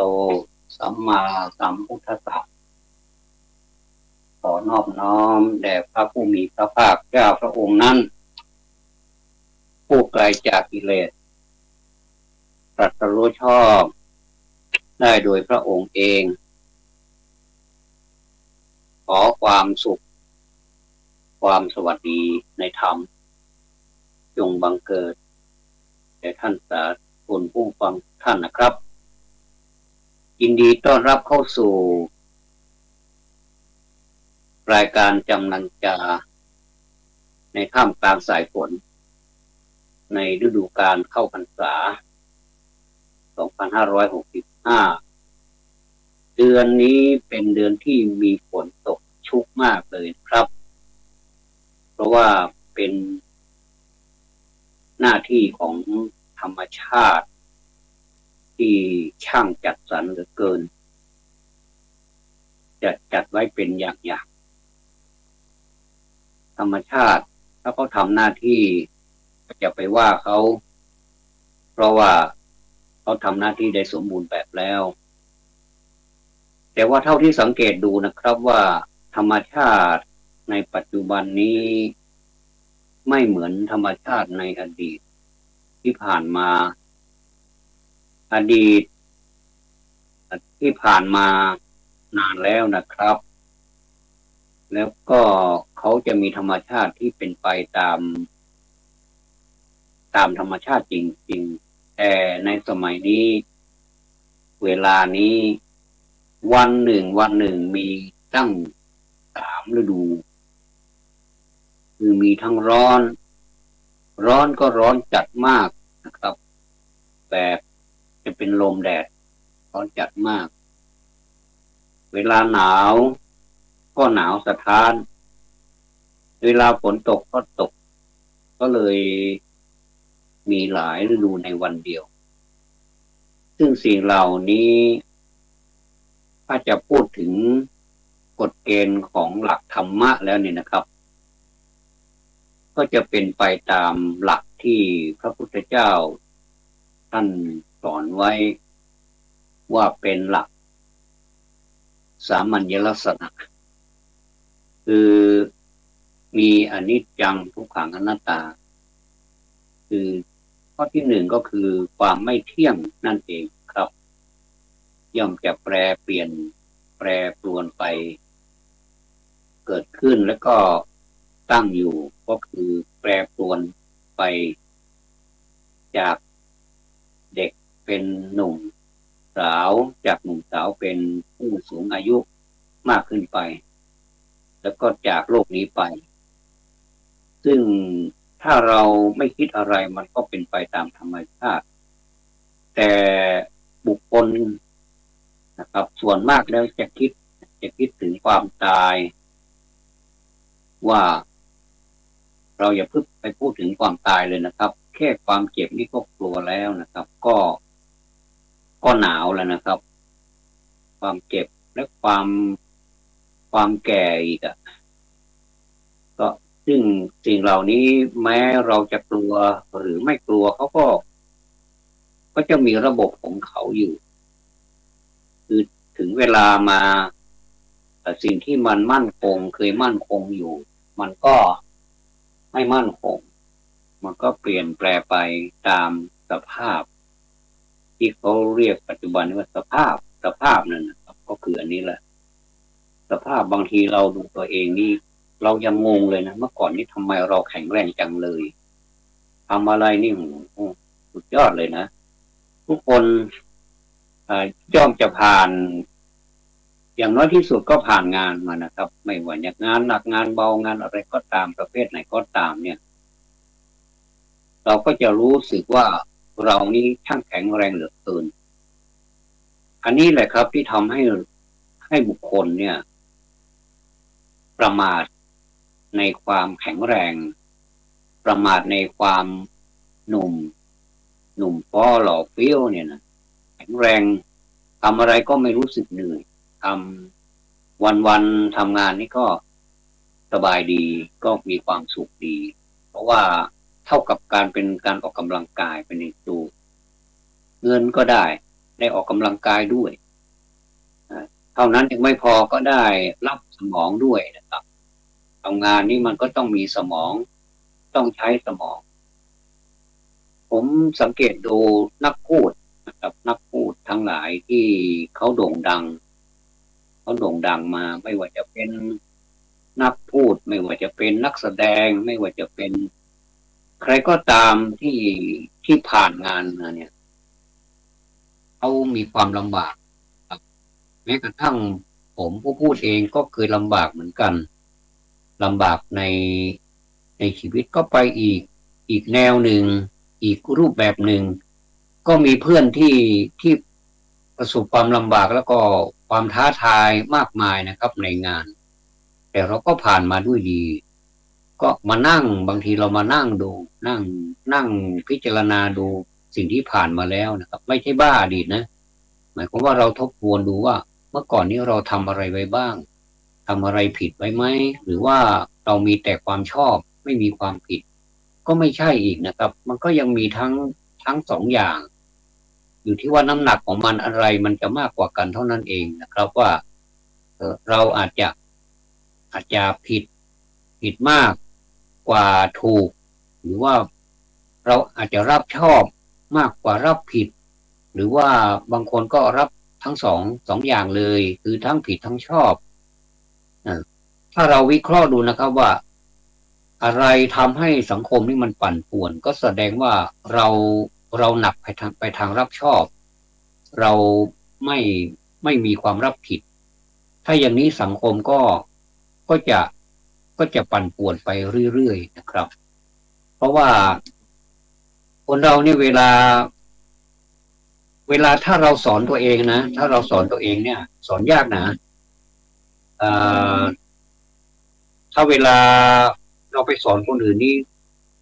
โตสัมมาสัมพุทธัสสะขอนอบน้อมแด่พระผู้มีพระภาคเจ้าพระองค์นั้นผู้ไกลจากกิเลสตรัสรู้ชอบได้โดยพระองค์เองขอความสุขความสวัสดีในธรรมจงบังเกิดแด่ท่านสาธุชนผู้ฟังท่านนะครับยินดีต้อนรับเข้าสู่รายการจำนันจาในท่ามกลางสายฝนในฤดูกาลเข้าพรรษา 2565 เดือนนี้เป็นเดือนที่มีฝนตกชุกมากเลยครับเพราะว่าเป็นหน้าที่ของธรรมชาติที่ช่างจัดสรรเหลือเกินจะจัดไว้เป็นอย่างธรรมชาติถ้าเขาทำหน้าที่จะไปว่าเขาเพราะว่าเขาทำหน้าที่ได้สมบูรณ์แบบแล้วแต่ว่าเท่าที่สังเกตดูนะครับว่าธรรมชาติในปัจจุบันนี้ไม่เหมือนธรรมชาติในอดีตที่ผ่านมาอดีตที่ผ่านมานานแล้วนะครับแล้วก็เขาจะมีธรรมชาติที่เป็นไปตามธรรมชาติจริงๆแต่ในสมัยนี้เวลานี้วันหนึ่งมีตั้ง3 ฤดูคือมีทั้งร้อนก็ร้อนจัดมากนะครับแบบจะเป็นลมแดดร้อนจัดมากเวลาหนาวก็หนาวสะท้านเวลาฝนตกก็ตกก็เลยมีหลายฤดูในวันเดียวซึ่งสิ่งเหล่านี้ถ้าจะพูดถึงกฎเกณฑ์ของหลักธรรมะแล้วเนี่ยนะครับก็จะเป็นไปตามหลักที่พระพุทธเจ้าท่านสอนไว้ว่าเป็นหลักสามัญลักษณะคือมีอนิจจังทุกขังอนัตตาคือข้อที่1ก็คือความไม่เที่ยงนั่นเองครับย่อมจะแปรเปลี่ยนแปรปรวนไปเกิดขึ้นแล้วก็ตั้งอยู่ก็คือแปรปรวนไปจากเด็กเป็นหนุ่มสาวจากหนุ่มสาวเป็นผู้สูงอายุมากขึ้นไปแล้วก็จากโลกนี้ไปซึ่งถ้าเราไม่คิดอะไรมันก็เป็นไปตามธรรมชาติแต่บุคคลนะครับส่วนมากแล้วจะคิดถึงความตายว่าเราอย่าเพิ่งไปพูดถึงความตายเลยนะครับแค่ความเจ็บนี่ก็กลัวแล้วนะครับก็หนาวแล้วนะครับความเจ็บและความแก่อีกก็ซึ่งสิ่งเหล่านี้แม้เราจะกลัวหรือไม่กลัวเขาก็จะมีระบบของเขาอยู่คือถึงเวลามาสิ่งที่มันมั่นคงเคยมั่นคงอยู่มันก็ไม่มั่นคงมันก็เปลี่ยนแปลไปตามสภาพที่เขาเรียกปัจจุบันว่าสภาพนั่นนะครับก็คืออันนี้แหละสภาพบางทีเราดูตัวเองนี่เรายังงงเลยนะเมื่อก่อนนี้ทำไมเราแข็งแรงจังเลยทำอะไรนี่สุดยอดเลยนะทุกคนย่อมจะผ่านอย่างน้อยที่สุดก็ผ่านงานมานะครับไม่ว่าจะงานหนักงานเบางานอะไรก็ตามประเภทไหนก็ตามเนี่ยเราก็จะรู้สึกว่าเรานี่ช่างแข็งแรงเหลือเกินอันนี้แหละครับที่ทำให้บุคคลเนี่ยประมาทในความแข็งแรงประมาทในความหนุ่มฟ้อหล่อเฟี้ยวเนี่ยนะแข็งแรงทำอะไรก็ไม่รู้สึกเหนื่อยทำวันทำงานนี่ก็สบายดีก็มีความสุขดีเพราะว่าเท่ากับการเป็นการออกกำลังกายไปในตัวเงินก็ได้ ได้ออกกำลังกายด้วยเท่านั้นยังไม่พอก็ได้รับสมองด้วยนะครับทำงานนี้มันก็ต้องมีสมองต้องใช้สมองผมสังเกตดูนักพูดนะครับนักพูดทั้งหลายที่เขาโด่งดังมาไม่ว่าจะเป็นนักพูดไม่ว่าจะเป็นนักแสดงไม่ว่าจะเป็นใครก็ตามที่ผ่านงานมาเนี่ยเขามีความลำบากครับแม้กระทั่งผมผู้พูดเองก็เคยลำบากเหมือนกันลำบากในชีวิตก็ไปอีกแนวหนึ่งอีกรูปแบบหนึ่งก็มีเพื่อนที่ประสบความลำบากแล้วก็ความท้าทายมากมายนะครับในงานแต่เราก็ผ่านมาด้วยดีก็มานั่งบางทีเรามานั่งดูนั่งพิจารณาดูสิ่งที่ผ่านมาแล้วนะครับไม่ใช่บ้าอดีตนะหมายความว่าเราทบทวนดูว่าเมื่อก่อนนี้เราทำอะไรไว้บ้างทำอะไรผิดไว้ไหมหรือว่าเรามีแต่ความชอบไม่มีความผิดก็ไม่ใช่อีกนะครับมันก็ยังมีทั้งสองอย่างอยู่ที่ว่าน้ำหนักของมันอะไรมันจะมากกว่ากันเท่านั้นเองนะครับว่าเราอาจจะผิดมากกว่าถูกหรือว่าเราอาจจะรับชอบมากกว่ารับผิดหรือว่าบางคนก็รับทั้งสองอย่างเลยคือทั้งผิดทั้งชอบถ้าเราวิเคราะห์ดูนะครับว่าอะไรทำให้สังคมนี่มันปั่นป่วนก็แสดงว่าเราหนักไปทางรับชอบเราไม่ไม่มีความรับผิดถ้าอย่างนี้สังคมก็จะปั่นป่วนไปเรื่อยๆนะครับเพราะว่าคนเราเนี่ยเวลาถ้าเราสอนตัวเองนะถ้าเราสอนตัวเองเนี่ยสอนยากนะเอ่อถ้าเวลาเราไปสอนคนอื่นนี่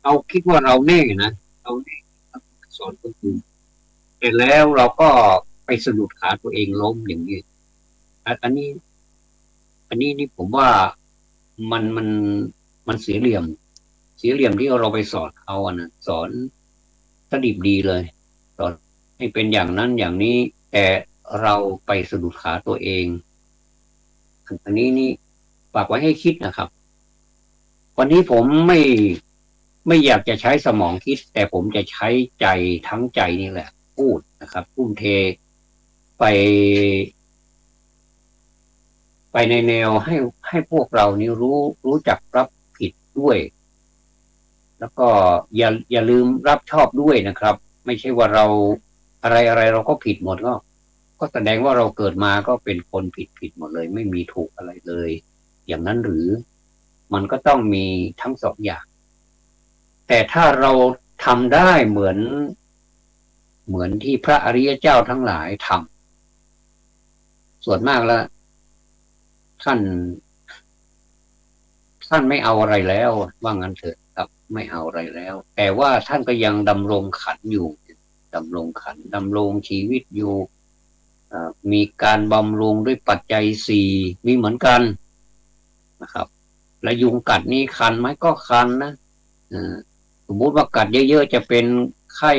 เราคิดว่าเราแน่นะเราแน่สอนคนอื่นเสร็จแล้วเราก็ไปสะดุดขาตัวเองล้มอย่างนี้อันนี้นี่ผมว่ามันมันเสียเหลี่ยมที่เราไปสอนเขาอะนะสอนสดิบดีเลยสอนให้เป็นอย่างนั้นอย่างนี้แต่เราไปสะดุดขาตัวเองอันนี้นี่ฝากไว้ให้คิดนะครับวันนี้ผมไม่อยากจะใช้สมองคิดแต่ผมจะใช้ใจทั้งใจนี่แหละพูดนะครับทุ่มเทไปไปในแนวให้พวกเรานี่รู้จักรับผิดด้วยแล้วก็อย่าลืมรับชอบด้วยนะครับไม่ใช่ว่าเราอะไรเราก็ผิดหมดก็แสดงว่าเราเกิดมาก็เป็นคนผิดหมดเลยไม่มีถูกอะไรเลยอย่างนั้นหรือมันก็ต้องมีทั้งสองอย่างแต่ถ้าเราทำได้เหมือนที่พระอริยเจ้าทั้งหลายทำส่วนมากแล้วท่านไม่เอาอะไรแล้วว่างั้นเถอะครับไม่เอาอะไรแล้วแต่ว่าท่านก็ยังดำรงขันอยู่ดำรงขันดำรงชีวิตอยู่มีการบำรุงด้วยปัจจัยสี่มีเหมือนกันนะครับและยุงกัดนี่คันไหมก็คันนะสมมุติว่ากัดเยอะๆจะเป็นไข้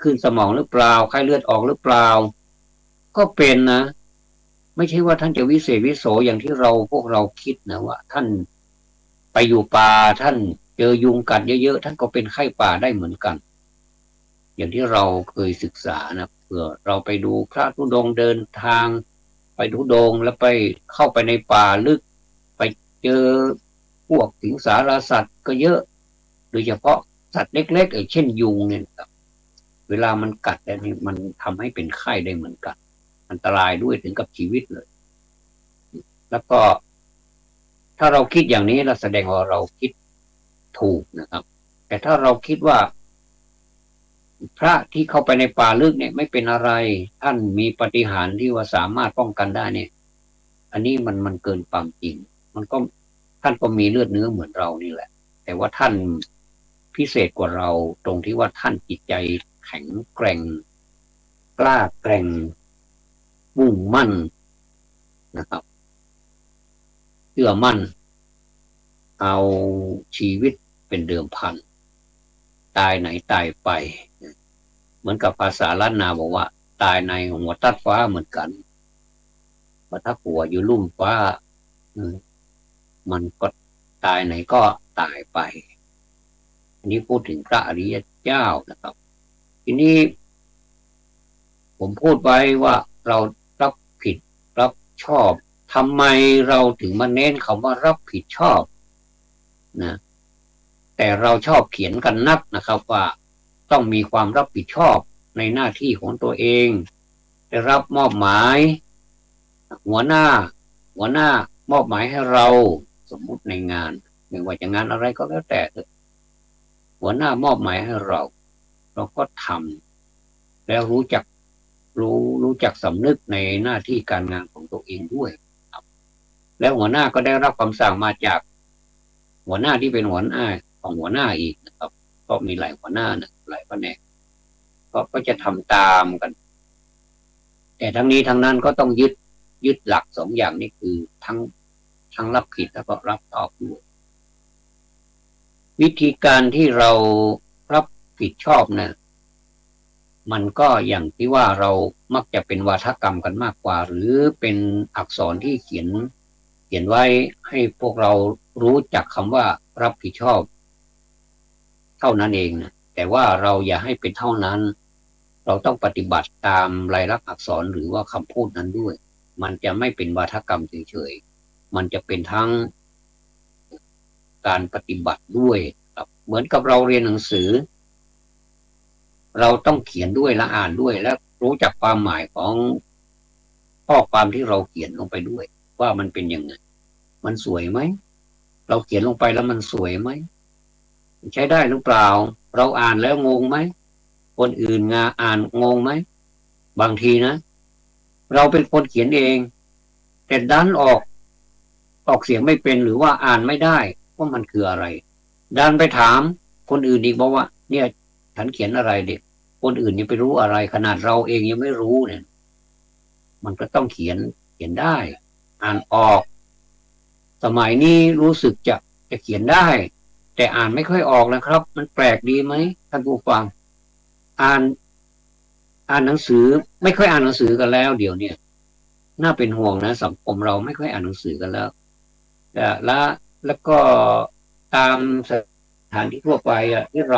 ขึ้นสมองหรือเปล่าไข้เลือดออกหรือเปล่าก็เป็นนะไม่ใช่ว่าท่านจะวิเศษวิโสอย่างที่พวกเราคิดนะว่าท่านไปอยู่ป่าท่านเจอยุงกัดเยอะๆท่านก็เป็นไข้ป่าได้เหมือนกันอย่างที่เราเคยศึกษานะเผื่อเราไปดูพระธุดงค์เดินทางไปธุดงค์แล้วไปเข้าไปในป่าลึกไปเจอพวกสิงสารสัตว์ก็เยอะโดยเฉพาะสัตว์เล็กๆเช่นยุงเนี่ยครับเวลามันกัดแล้วนี่มันทำให้เป็นไข้ได้เหมือนกันอันตรายด้วยถึงกับชีวิตเลยแล้วก็ถ้าเราคิดอย่างนี้เราแสดงว่าเราคิดถูกนะครับแต่ถ้าเราคิดว่าพระที่เข้าไปในป่าลึกเนี่ยไม่เป็นอะไรท่านมีปาฏิหาริย์ที่ว่าสามารถป้องกันได้เนี่ยอันนี้มันเกินความจริงมันก็ท่านก็มีเลือดเนื้อเหมือนเรานี่แหละแต่ว่าท่านพิเศษกว่าเราตรงที่ว่าท่านจิตใจแข็งแกร่งกล้าแกร่งมุ่งมั่นนะครับเชื่อมั่นเอาชีวิตเป็นเดิมพันตายไหนตายไปเหมือนกับภาษาล้านนาบอกว่า ตายในหัวตัดฟ้าเหมือนกันเพราะถ้าหัวอยู่ลุ่มฟ้ามันก็ตายไหนก็ตายไปอันนี้พูดถึงพระอริยเจ้านะครับทีนี้ผมพูดไว้ว่าเรารับผิดรับชอบทำไมเราถึงมาเน้นคำว่ารับผิดชอบนะแต่เราชอบเขียนกันนักนะครับว่าต้องมีความรับผิดชอบในหน้าที่ของตัวเองได้รับมอบหมายหัวหน้ามอบหมายให้เราสมมุติในงานไม่ว่าจะงานอะไรก็แล้วแต่หัวหน้ามอบหมายให้เราก็ทำแล้วรู้จักสำนึกในหน้าที่การงานของตัวเองด้วยครับแล้วหัวหน้าก็ได้รับคำสั่งมาจากหัวหน้าที่เป็นหัวหน้าของหัวหน้าอีกนะครับก็มีหลายหัวหน้านะหลายแผนกก็จะทำตามกันแต่ทั้งนี้ทั้งนั้นก็ต้องยึดหลักสองอย่างนี้คือทั้งรับผิดแล้วก็รับชอบด้วยวิธีการที่เรารับผิดชอบนะมันก็อย่างที่ว่าเรามักจะเป็นวาทกรรมกันมากกว่าหรือเป็นอักษรที่เขียนไว้ให้พวกเรารู้จักคำว่ารับผิดชอบเท่านั้นเองนะแต่ว่าเราอย่าให้เป็นเท่านั้นเราต้องปฏิบัติตามลายลักษณ์อักษรหรือว่าคำพูดนั้นด้วยมันจะไม่เป็นวาทกรรมเฉยๆมันจะเป็นทั้งการปฏิบัติด้วยครับเหมือนกับเราเรียนหนังสือเราต้องเขียนด้วยและอ่านด้วยและรู้จักความหมายของข้อความที่เราเขียนลงไปด้วยว่ามันเป็นยังไงมันสวยไหมเราเขียนลงไปแล้วมันสวยไหมใช้ได้หรือเปล่าเราอ่านแล้วงงไหมคนอื่นอ่านงงไหมบางทีนะเราเป็นคนเขียนเองแต่ดันออกเสียงไม่เป็นหรือว่าอ่านไม่ได้ว่ามันคืออะไรดันไปถามคนอื่นอีกบอกว่าเนี่ยฉันเขียนอะไรเด็กคนอื่นยังไปรู้อะไรขนาดเราเองยังไม่รู้เนี่ยมันก็ต้องเขียนได้อ่านออกสมัยนี้รู้สึกจะเขียนได้แต่อ่านไม่ค่อยออกนะครับมันแปลกดีไหมท่านผู้ฟังอ่านหนังสือไม่ค่อยอ่านหนังสือกันแล้วเดี๋ยวนี้น่าเป็นห่วงนะสังคมเราไม่ค่อยอ่านหนังสือกันแล้วแล้วก็ตามสถานที่ทั่วไปที่เ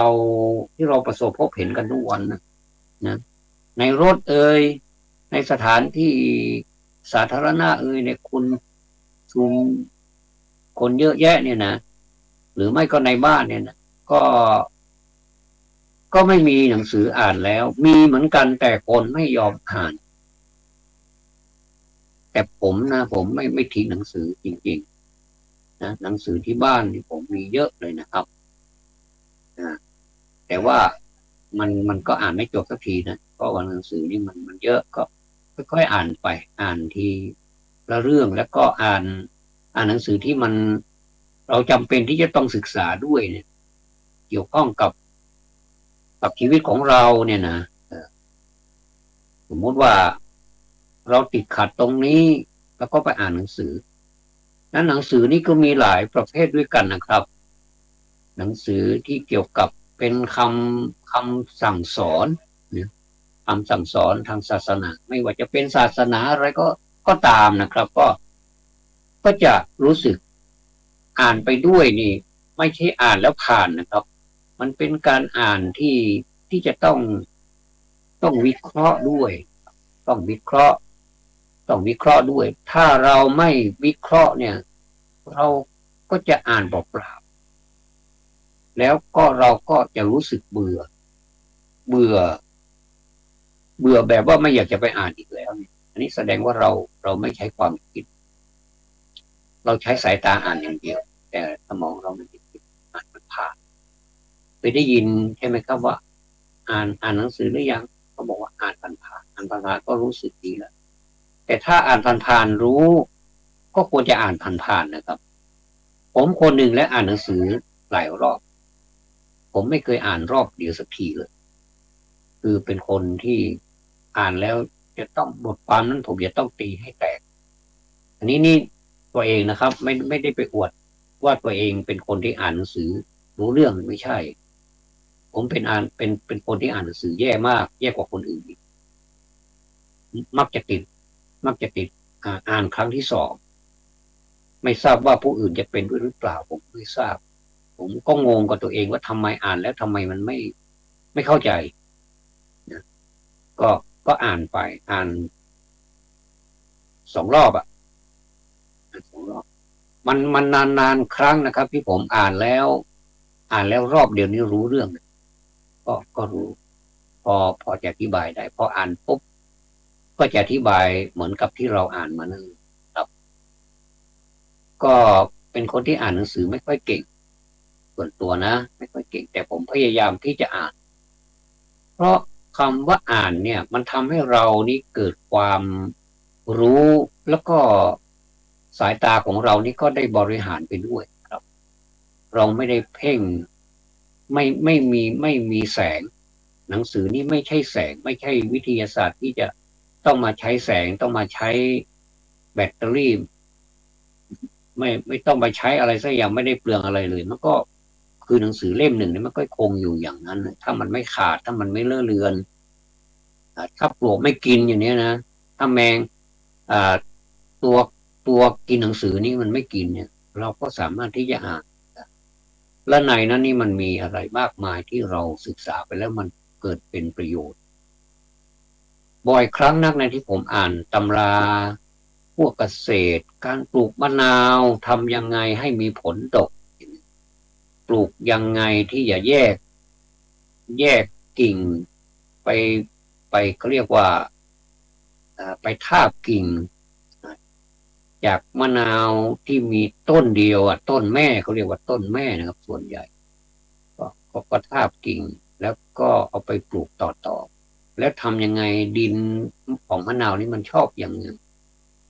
ราประสบพบเห็นกันทุกวันนะในรถในสถานที่สาธารณะในคุณชุมคนเยอะแยะเนี่ยนะหรือไม่ก็ในบ้านเนี่ยนะก็ไม่มีหนังสืออ่านแล้วมีเหมือนกันแต่คนไม่ยอมอ่านแต่ผมไม่ทิ้งหนังสือจริงๆนะหนังสือที่บ้านที่ผมมีเยอะเลยนะครับแต่ว่ามันก็อ่านไม่จบสักทีนะเพราะว่าหนังสือนี่มันเยอะก็ค่อยๆอ่านไปอ่านทีละเรื่องแล้วก็อ่านหนังสือที่เราจำเป็นที่จะต้องศึกษาด้วยเนี่ยเกี่ยวข้องกับชีวิตของเราเนี่ยนะสมมติว่าเราติดขัดตรงนี้แล้วก็ไปอ่านหนังสือนั้นหนังสือนี่ก็มีหลายประเภทด้วยกันนะครับหนังสือที่เกี่ยวกับเป็นคำสั่งสอนนะคำสั่งสอนทางศาสนาไม่ว่าจะเป็นศาสนาอะไรก็ตามนะครับก็จะรู้สึกอ่านไปด้วยนี่ไม่ใช่อ่านแล้วผ่านนะครับมันเป็นการอ่านที่จะต้องวิเคราะห์ด้วยต้องวิเคราะห์ด้วยถ้าเราไม่วิเคราะห์เนี่ยเราก็จะอ่านเปล่าๆแล้วก็เราก็จะรู้สึกเบื่อแบบว่าไม่อยากจะไปอ่านอีกแล้วอันนี้แสดงว่าเราไม่ใช้ความคิดเราใช้สายตาอ่านอย่างเดียวแต่สมองเรามันคิดอ่านมันผ่านเคยได้ยินใช่ไหมครับว่าอ่านหนังสือหรือยังเขาบอกว่าอ่านผ่านก็รู้สึกดีแล้วแต่ถ้าอ่านผ่านรู้ก็ควรจะอ่านผ่านนะครับผมคนหนึ่งและอ่านหนังสือหลายรอบผมไม่เคยอ่านรอบเดียวสักทีเลยคือเป็นคนที่อ่านแล้วจะต้องบทความนั้นผมจะต้องตีให้แตกอันนี้นี่ตัวเองนะครับไม่ได้ไปอวดว่าตัวเองเป็นคนที่อ่านหนังสือรู้เรื่องไม่ใช่ผมเป็นคนที่อ่านหนังสือแย่มากแย่กว่าคนอื่นอีก มักจะติดอ่านครั้งที่สองไม่ทราบว่าผู้อื่นจะเป็นด้วยหรือเปล่าผมไม่ทราบผมก็งงกับตัวเองว่าทำไมอ่านแล้วทำไมมันไม่เข้าใจนะก็อ่านไปอ่าน2 รอบอ่าน2 รอบมันนานครั้งนะครับที่ผมอ่านแล้วรอบเดียวนี้รู้เรื่องก็รู้พอจะอธิบายได้พออ่านปุ๊บก็จะอธิบายเหมือนกับที่เราอ่านมานั่นครับก็เป็นคนที่อ่านหนังสือไม่ค่อยเก่งส่วนตัวนะไม่ค่อยเก่งแต่ผมพยายามที่จะอ่านเพราะคำว่าอ่านเนี่ยมันทำให้เรานี่เกิดความรู้แล้วก็สายตาของเรานี่ก็ได้บริหารไปด้วยครับเราไม่ได้เพ่งไม่มีแสงหนังสือนี่ไม่ใช่แสงไม่ใช่วิทยาศาสตร์ที่จะต้องมาใช้แสงต้องมาใช้แบตเตอรี่ไม่ต้องไปใช้อะไรสักอย่างไม่ได้เปลืองอะไรเลยมันก็คือหนังสือเล่มหนึ่งนี่มันก็คงอยู่อย่างนั้นถ้ามันไม่ขาดถ้ามันไม่เลอะเลือนถ้าปลวกไม่กินอย่างนี้นะถ้าแมงอ่าตัวตัวกินหนังสือนี่มันไม่กินเนี่ยเราก็สามารถที่จะอ่านและในนั้นนี่มันมีอะไรมากมายที่เราศึกษาไปแล้วมันเกิดเป็นประโยชน์บ่อยครั้งนักในที่ผมอ่านตำราพวกเกษตรการปลูกมะนาวทำยังไงให้มีผลดกปลูกยังไงที่จะแยกกิ่งไปเขาเรียกว่าไปทาบกิ่งจากมะนาวที่มีต้นเดียวต้นแม่เขาเรียกว่าต้นแม่นะครับส่วนใหญ่ก็ทาบกิ่งแล้วก็เอาไปปลูกต่อแล้วทำยังไงดินของมะนาวนี่มันชอบอย่างไง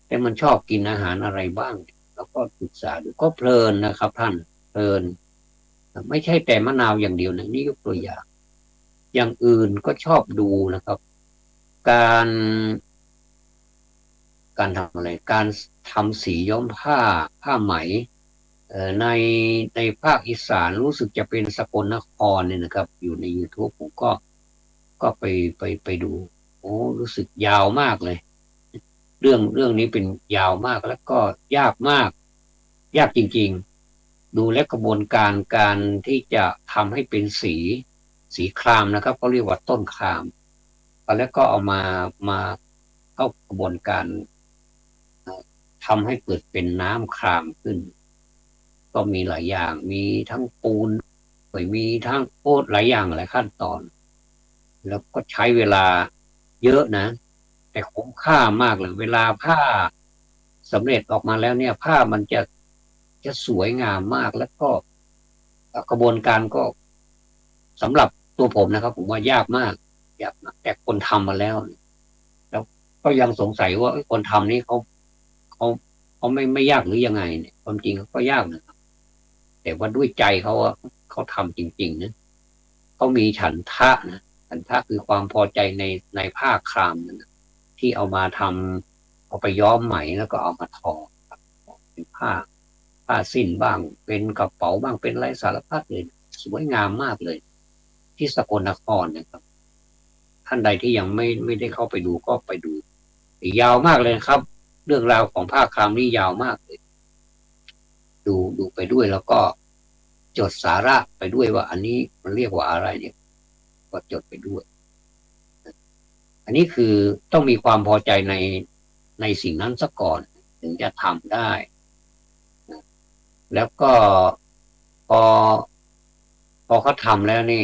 แต่มันชอบกินอาหารอะไรบ้างแล้วก็ศึกษาดูก็เพลินนะครับท่านเพลินไม่ใช่แต่มะนาวอย่างเดียวนะนี่ยกตัวอย่างอื่นก็ชอบดูนะครับ การทำอะไรการทำสีย้อมผ้าไหมในภาคอีสานรู้สึกจะเป็นสกลนครเนี่ยนะครับอยู่ใน YouTube ผมก็ไปดูโอ้รู้สึกยาวมากเลยเรื่องนี้เป็นยาวมากแล้วก็ยากมากยากจริงๆดูและกระบวนการที่จะทำให้เป็นสีครามนะครับเขาเรียกว่าต้นครามแล้วก็เอามาเข้ากระบวนการทำให้เกิดเป็นน้ำครามขึ้นก็มีหลายอย่างมีทั้งปูนมีทั้งโคตรหลายอย่างหลายขั้นตอนแล้วก็ใช้เวลาเยอะนะแต่คุ้มค่ามากเลยเวลาผ้าสำเร็จออกมาแล้วเนี่ยผ้ามันจะสวยงามมากแล้วก็กระบวนการก็สำหรับตัวผมนะครับผมว่ายากมากแต่คนทำมาแล้วก็ยังสงสัยว่าคนทำนี่เขาเขาไม่ยากหรือยังไงเนี่ยความจริงเขาก็ยากนะครับแต่ว่าด้วยใจเขาทำจริงๆนะเขามีฉันทะนะฉันทะคือความพอใจในผ้าครามนะที่เอามาทำเอาไปย้อมไหมแล้วก็เอามาทอเป็นผ้าสิ้นบ้างเป็นกระเป๋าบ้างเป็นไรสารพัดเลยสวยงามมากเลยที่สกลนครนะครับท่านใดที่ยังไม่ได้เข้าไปดูก็ไปดูยาวมากเลยครับเรื่องราวของผ้าครามนี่ยาวมากเลยดูไปด้วยแล้วก็จดสาระไปด้วยว่าอันนี้มันเรียกว่าอะไรเนี่ยก็จดไปด้วยอันนี้คือต้องมีความพอใจในสิ่งนั้นซะก่อนถึงจะทำได้แล้วก็พอเขาทำแล้วนี่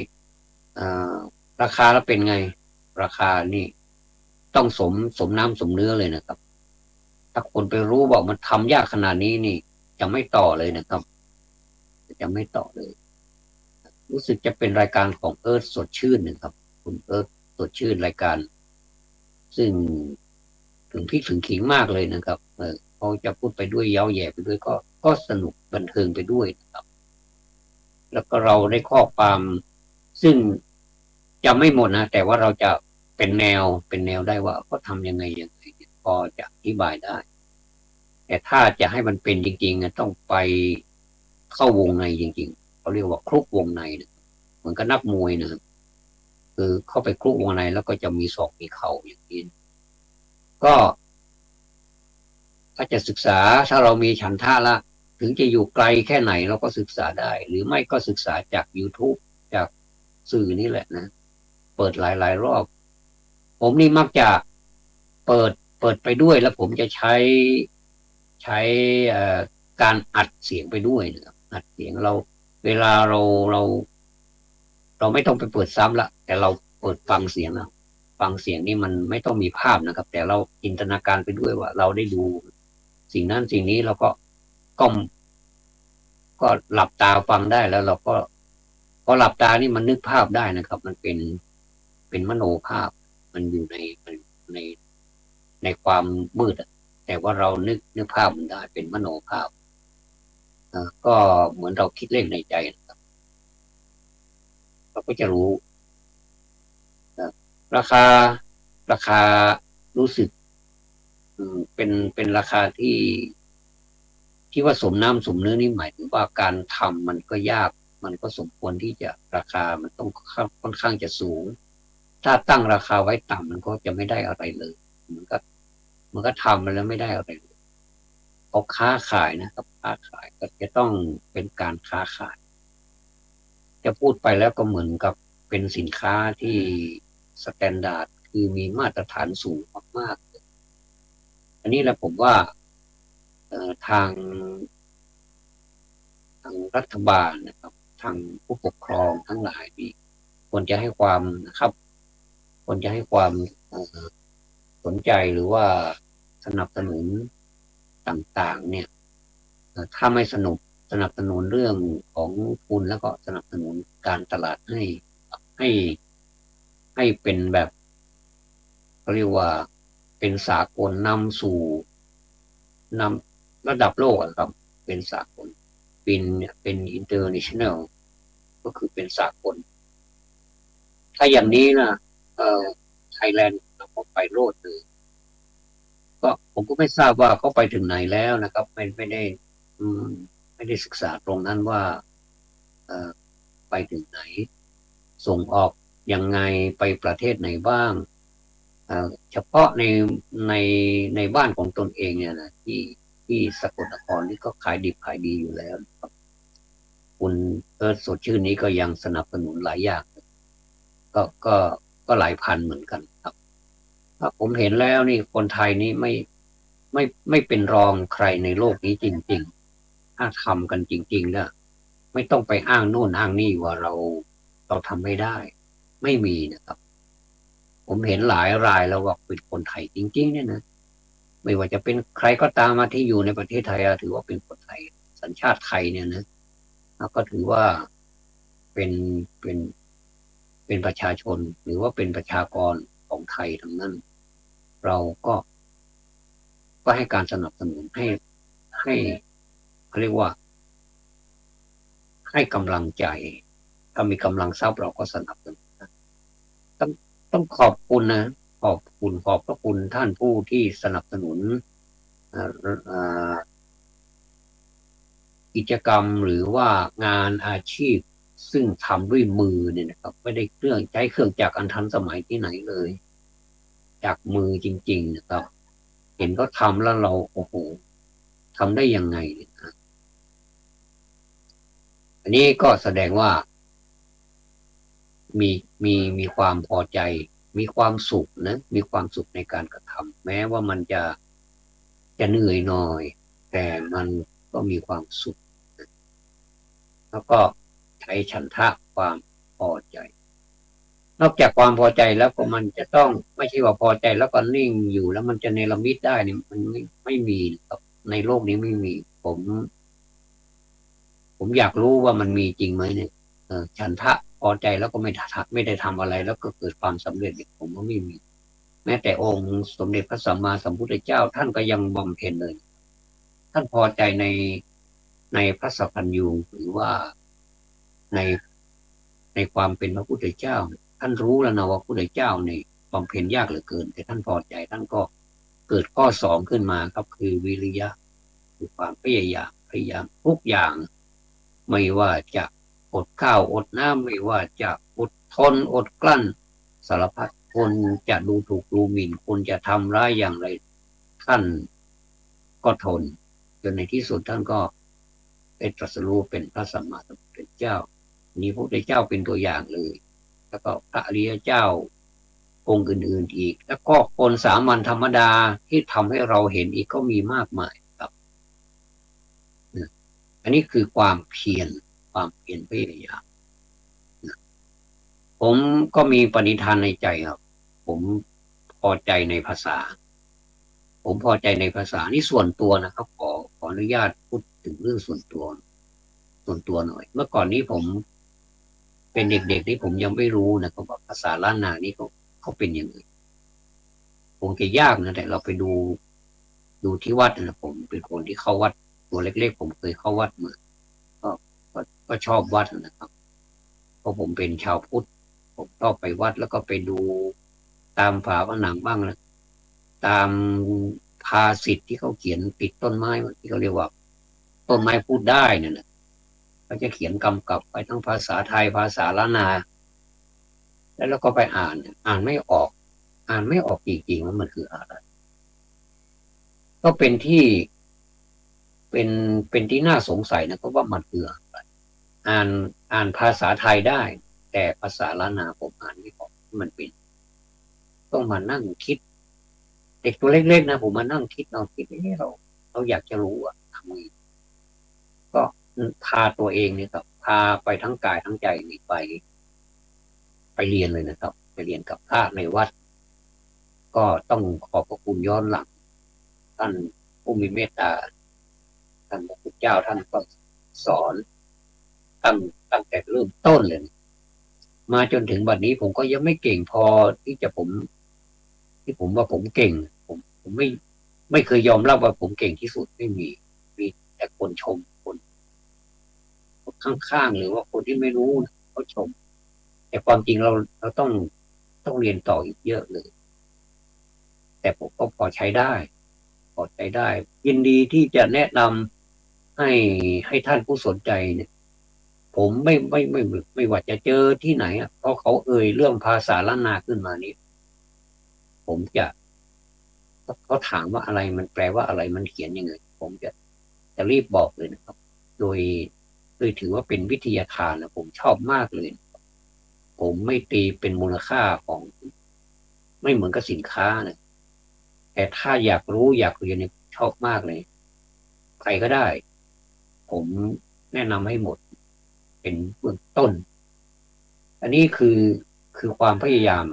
ราคาแล้วเป็นไงราคานี่ต้องสมน้ำสมเนื้อเลยนะครับถ้าคนไปรู้ว่ามันทำยากขนาดนี้นี่จะไม่ต่อเลยนะครับจะไม่ต่อเลยรู้สึกจะเป็นรายการของเอิร์ธสดชื่นนะครับคุณเอิร์ธสดชื่นรายการซึ่งถึงพริกถึงขิงมากเลยนะครับเขาจะพูดไปด้วยเย้าแย่ไปด้วยก็สนุกบันเทิงไปด้วยนะครับแล้วก็เราได้ข้อความซึ่งจะไม่หมดนะแต่ว่าเราจะเป็นแนวได้ว่าเขาทำยังไงพอจะอธิบายได้แต่ถ้าจะให้มันเป็นจริงๆต้องไปเข้าวงในจริงๆเขาเรียกว่าคลุกวงในนะเหมือนกับนักมวยนะคือเข้าไปคลุกวงในแล้วก็จะมีศอกมีเข่าอย่างนี้ ก็จะศึกษาถ้าเรามีฉันทะละถึงจะอยู่ไกลแค่ไหนเราก็ศึกษาได้หรือไม่ก็ศึกษาจาก YouTube จากสื่อนี่แหละนะเปิดหลายรอบผมนี่มักจะเปิดไปด้วยแล้วผมจะใช้เอ่อการอัดเสียงไปด้วยนะครับอัดเสียงเราเวลาเราเราไม่ต้องไปเปิดซ้ำละแต่เราเปิดฟังเสียงนะฟังเสียงนี่มันไม่ต้องมีภาพนะครับแต่เราจินตนาการไปด้วยว่าเราได้ดูสิ่งนั้นสิ่งนี้เราก็ก็หลับตาฟังได้แล้วเราก็พอหลับตานี่มันนึกภาพได้นะครับมันเป็นมโนภาพมันอยู่ในในความมืดแต่ว่าเรานึกภาพมันได้เป็นมโนภาพก็เหมือนเราคิดเลขในใจนะครับเราก็จะรู้ราคาราคารู้สึกเป็นราคาที่ว่าสมน้ำสมเนื้อนี่หมายถึงว่าการทำมันก็ยากมันก็สมควรที่จะราคามันต้องค่อนข้างจะสูงถ้าตั้งราคาไว้ต่ำมันก็จะไม่ได้อะไรเลยมันก็ทำมันแล้วไม่ได้อะไรเลยพอค้าขายนะครับค้าขายก็จะต้องเป็นการค้าขายจะพูดไปแล้วก็เหมือนกับเป็นสินค้าที่สแตนดาร์ดคือมีมาตรฐานสูงมากๆอันนี้แหละผมว่าทางรัฐบาลนะครับทางผู้ปกครองทั้งหลายนี่ควรจะให้ความนะครับควรจะให้ความสนใจหรือว่าสนับสนุนต่างๆเนี่ยถ้าไม่สนับสนุนเรื่องของทุนแล้วก็สนับสนุนการตลาดให้ให้เป็นแบบเขาเรียกว่าเป็นสากลนำสู่นำระดับโลกครับเป็นสากลเป็น international ก็คือเป็นสากลถ้าอย่างนี้นะไทยแลนด์เราก็ไปโลดเลยก็ผมก็ไม่ทราบว่าเขาไปถึงไหนแล้วนะครับไม่ได้อืมไม่ได้ศึกษาตรงนั้นว่าไปถึงไหนส่งออกยังไงไปประเทศไหนบ้างเฉพาะในในบ้านของตนเองเนี่ยนะที่สกลนครนี่ก็ขายดิบขายดีอยู่แล้วครับคุณสดชื่นนี้ก็ยังสนับสนุนหลายอย่างก็ก็ก็หลายพันเหมือนกันครับผมเห็นแล้วนี่คนไทยนี่ไม่เป็นรองใครในโลกนี้จริงๆถ้าทำกันจริงๆแล้วไม่ต้องไปอ้างโน่นอ้างนี่ว่าเราทำไม่ได้ไม่มีนะครับผมเห็นหลายรายแล้วว่าเป็นคนไทยจริงๆเนี่ยนะไม่ว่าจะเป็นใครก็ตามมาที่อยู่ในประเทศไทยถือว่าเป็นคนไทยสัญชาติไทยเนี่ยนะก็ถือว่าเป็นเป็นเป็นประชาชนหรือว่าเป็นประชากรของไทยทั้งนั้นเราก็ให้การสนับสนุนให้เขาเรียกว่าให้กำลังใจถ้ามีกำลังทรัพย์เราก็สนับสนุนต้องต้องขอบคุณนะขอบพระคุณท่านผู้ที่สนับสนุนกิจกรรมหรือว่างานอาชีพซึ่งทำด้วยมือเนี่ยนะครับไม่ได้ใช้เครื่องจักรอันทันสมัยที่ไหนเลยจากมือจริงๆนะครับเห็นเขาทำแล้วเราโอ้โหทำได้ยังไงนะอันนี้ก็แสดงว่ามีความพอใจมีความสุขนะมีความสุขในการกระทำแม้ว่ามันจะเหนื่อยหน่อยแต่มันก็มีความสุขแล้วก็ใช้ฉันทะความพอใจนอกจากความพอใจแล้วก็มันจะต้องไม่ใช่ว่าพอใจแล้วก็นิ่งอยู่แล้วมันจะเนรมิตได้นี่มันไม่มีครับในโลกนี้ไม่มีผมอยากรู้ว่ามันมีจริงไหมเนี่ยฉันทะพอใจแล้วก็ไม่ได้ทำอะไรแล้วก็เกิดความสำเร็จเนี่ยผมว่าไม่มีแม้แต่องค์สมเด็จพระสัมมาสัมพุทธเจ้าท่านก็ยังบำเพ็ญเลยท่านพอใจในพระสัพพัญญูหรือว่าในในความเป็นพระพุทธเจ้าท่านรู้แล้วนะว่าพระพุทธเจ้าในบำเพ็ญยากเหลือเกินแต่ท่านพอใจท่านก็เกิดข้อสองขึ้นมาครับคือวิริยะคือความพยายามทุกอย่างไม่ว่าจะอดข้าวอดน้ำไม่ว่าจะอดทนอดกลั้นสารพัด คนจะดูถูกดูหมิ่นคนจะทำร้ายอย่างไรท่านก็ทนจนในที่สุดท่านก็ได้ตรัสรู้เป็นพระสัมมาสัมพุทธเจ้านี้พระพุทธเจ้าเป็นตัวอย่างเลยแล้วก็พระอริยเจ้าองค์อื่นๆอีกแล้วก็คนสามัญธรรมดาที่ทำให้เราเห็นอีกก็มีมากมายครับอันนี้คือความเพียรพยายามผมก็มีปณิธานในใจครับผมพอใจในภาษาผมพอใจในภาษานี่ส่วนตัวนะครับขออนุญาตพูดถึงเรื่องส่วนตัวหน่อยเมื่อก่อนนี้ผมเป็นเด็กๆนี่ผมยังไม่รู้นะครับว่าภาษาล้านนานี่เขาเป็นยังไงคงจะยากนะแต่เราไปดูที่วัดนะผมเป็นคนที่เข้าวัดตัวเล็กๆผมเคยเข้าวัดมาก็ก็ชอบวัดนะครับเพราะผมเป็นชาวพุทธผมชอบไปวัดแล้วก็ไปดูตามฝาผนังบ้างนะตามภาษิตที่เขาเขียนติดต้นไม้ที่เขาเรียกว่าต้นไม้พูดได้เนี่ยนะเขาจะเขียนกำกับไปทั้งภาษาไทยภาษาล้านนาแล้วเราก็ไปอ่านไม่ออกจริงๆว่ามันคืออะไรก็เป็นที่น่าสงสัยนะเพราะว่ามันคืออะไรอ่านภาษาไทยได้แต่ภาษาล้านนาผมอ่านไม่ออกมันเป็นต้องมานั่งคิดเด็กตัวเล็กๆนะผมมานั่งคิดนี่เราอยากจะรู้อะทำไงก็พาตัวเองเนี่ยครับพาไปทั้งกายทั้งใจนี่ไปเรียนเลยนะครับไปเรียนกับพระในวัดก็ต้องขอบพระคุณย้อนหลังท่านผู้มีเมตตาท่านพระพุทธเจ้าท่านก็สอนตั้งแต่เริ่มต้นเลยมาจนถึงบัดนี้ผมก็ยังไม่เก่งพอที่ผมว่าผมเก่งผมไม่เคยยอมรับว่าผมเก่งที่สุดไม่มีแต่คนชมคนข้างๆหรือว่าคนที่ไม่รู้เขาชมแต่ความจริงเราต้องเรียนต่ออีกเยอะเลยแต่ผมก็พอใช้ได้ยินดีที่จะแนะนำให้ท่านผู้สนใจเนี่ยผมไม่ว่าจะเจอที่ไหนอ่ะเพราะเขาเอ่ยเรื่องภาษาล้านนาขึ้นมานี้ผมจะเขาถามว่าอะไรมันแปลว่าอะไรมันเขียนยังไงผมจะรีบบอกเลยนะครับโดยถือว่าเป็นวิทยาทานนะผมชอบมากเลยผมไม่ตีเป็นมูลค่าของไม่เหมือนกับสินค้านะแต่ถ้าอยากรู้อยากเรียนเนี่ยชอบมากเลยใครก็ได้ผมแนะนำให้หมดเป็นเบื้องต้นอันนี้คือความพยายามเ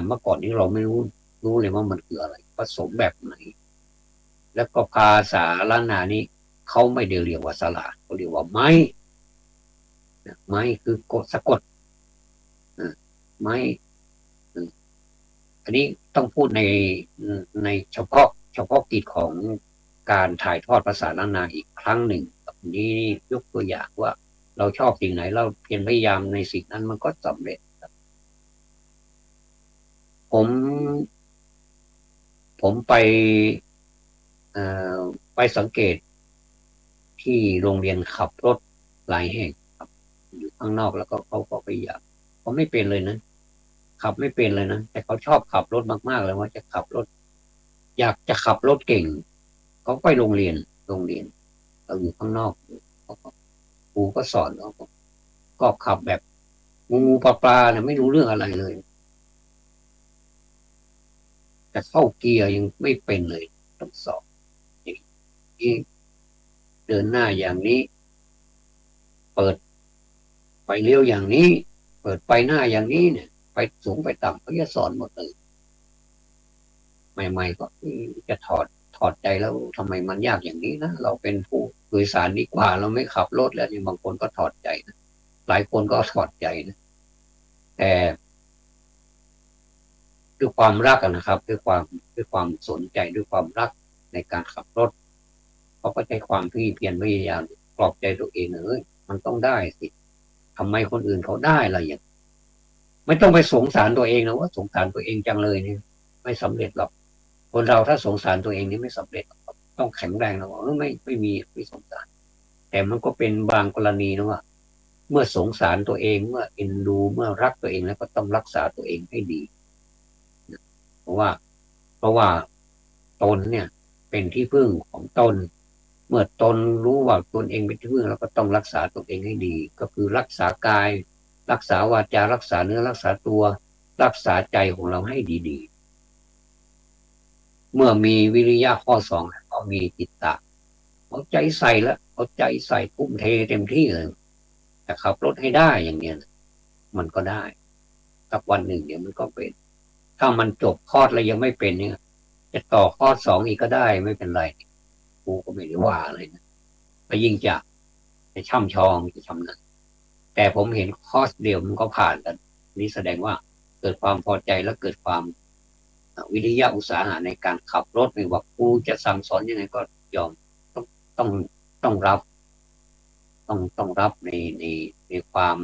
มื่อก่อนนี้เราไม่รู้เลยว่ามันคืออะไรผสมแบบไหนแล้วก็ภาษาล้านนานี้เขาไม่ได้เรียกว่าสระเขาเรียกว่าไม้คือกดสะกดไม้อันนี้ต้องพูดในเฉพาะกิจของการถ่ายทอดภาษาล้านนาอีกครั้งหนึ่งอันนี้ยกตัวอย่างว่าเราชอบสิ่งไหนเราเพียรพยายามในสิ่งนั้นมันก็สำเร็จผมไปสังเกตที่โรงเรียนขับรถหลายแห่งครับอยู่ข้างนอกแล้วก็เขาก็พยายามเขาไม่เป็นเลยนะขับไม่เป็นเลยนะแต่เขาชอบขับรถมากๆเลยว่าจะขับรถอยากจะขับรถเก่งเขาไปโรงเรียนเราอยู่ข้างนอกครูก็สอนเขาก็ขับแบบงูปลาเนี่ยไม่รู้เรื่องอะไรเลยแต่เข้าเกียร์ยังไม่เป็นเลยต้องสอบอย่างนี้เดินหน้าอย่างนี้เปิดไฟเลี้ยวอย่างนี้เปิดไฟหน้าอย่างนี้เนี่ยไปสูงไปต่ำเขาจะสอนหมดเลยใหม่ๆก็จะถอดใจแล้วทำไมมันยากอย่างนี้นะเราเป็นผู้โดยสารดีกว่าเราไม่ขับรถแล้วนี่บางคนก็ถอดใจนะหลายคนก็ถอดใจนะแต่ด้วยความรักนะครับด้วยความสนใจด้วยความรักในการขับรถเขาก็ใช้ความเพียรพยายามปลอบใจตัวเองมันต้องได้สิทำไมคนอื่นเขาได้ล่ะอย่างไม่ต้องไปสงสารตัวเองนะว่าสงสารตัวเองจังเลยเนี่ยไม่สำเร็จหรอกคนเราถ้าสงสารตัวเองนี่ไม่สำเร็จต้องแข็งแรงนะว่าไม่สงสารแต่มันก็เป็นบางกรณีนะว่า เมื่อสงสารตัวเองเมื่อเอ็นดูเมื่อรักตัวเองแล้วก็ต้องรักษาตัวเองให้ดีเพราะว่าตนเนี่ยเป็นที่พึ่งของตนเมื่อตนรู้ว่าตนเองเป็นที่พึ่งแล้วก็ต้องรักษาตัวเองให้ดีก็คือรักษากายรักษาวาจารักษาเนื้อรักษาตัวรักษาใจของเราให้ดีๆเมื่อมีวิริยะข้อสองก็มีจิตตะเอาใจใส่แล้วเอาใจใส่ทุ่มเทเต็มที่เลยแต่ขับรถให้ได้อย่างเงี้ยมันก็ได้สักวันหนึ่งเดี๋ยวมันก็เป็นถ้ามันจบคอร์สแล้วยังไม่เป็นเนี่ยจะต่อคอร์สสองอีกก็ได้ไม่เป็นไรกูก็ไม่ได้ว่าอะไรนะแต่ยิ่งจะช่ำชองจะชำนาญแต่ผมเห็นคอร์สเดียวมันก็ผ่านกันนี่แสดงว่าเกิดความพอใจและเกิดความวิริยะอุตสาหะในการขับรถไม่ว่ากูจะสั่งสอนยังไงก็ยอมต้องต้องต้องรับต้องรับในความ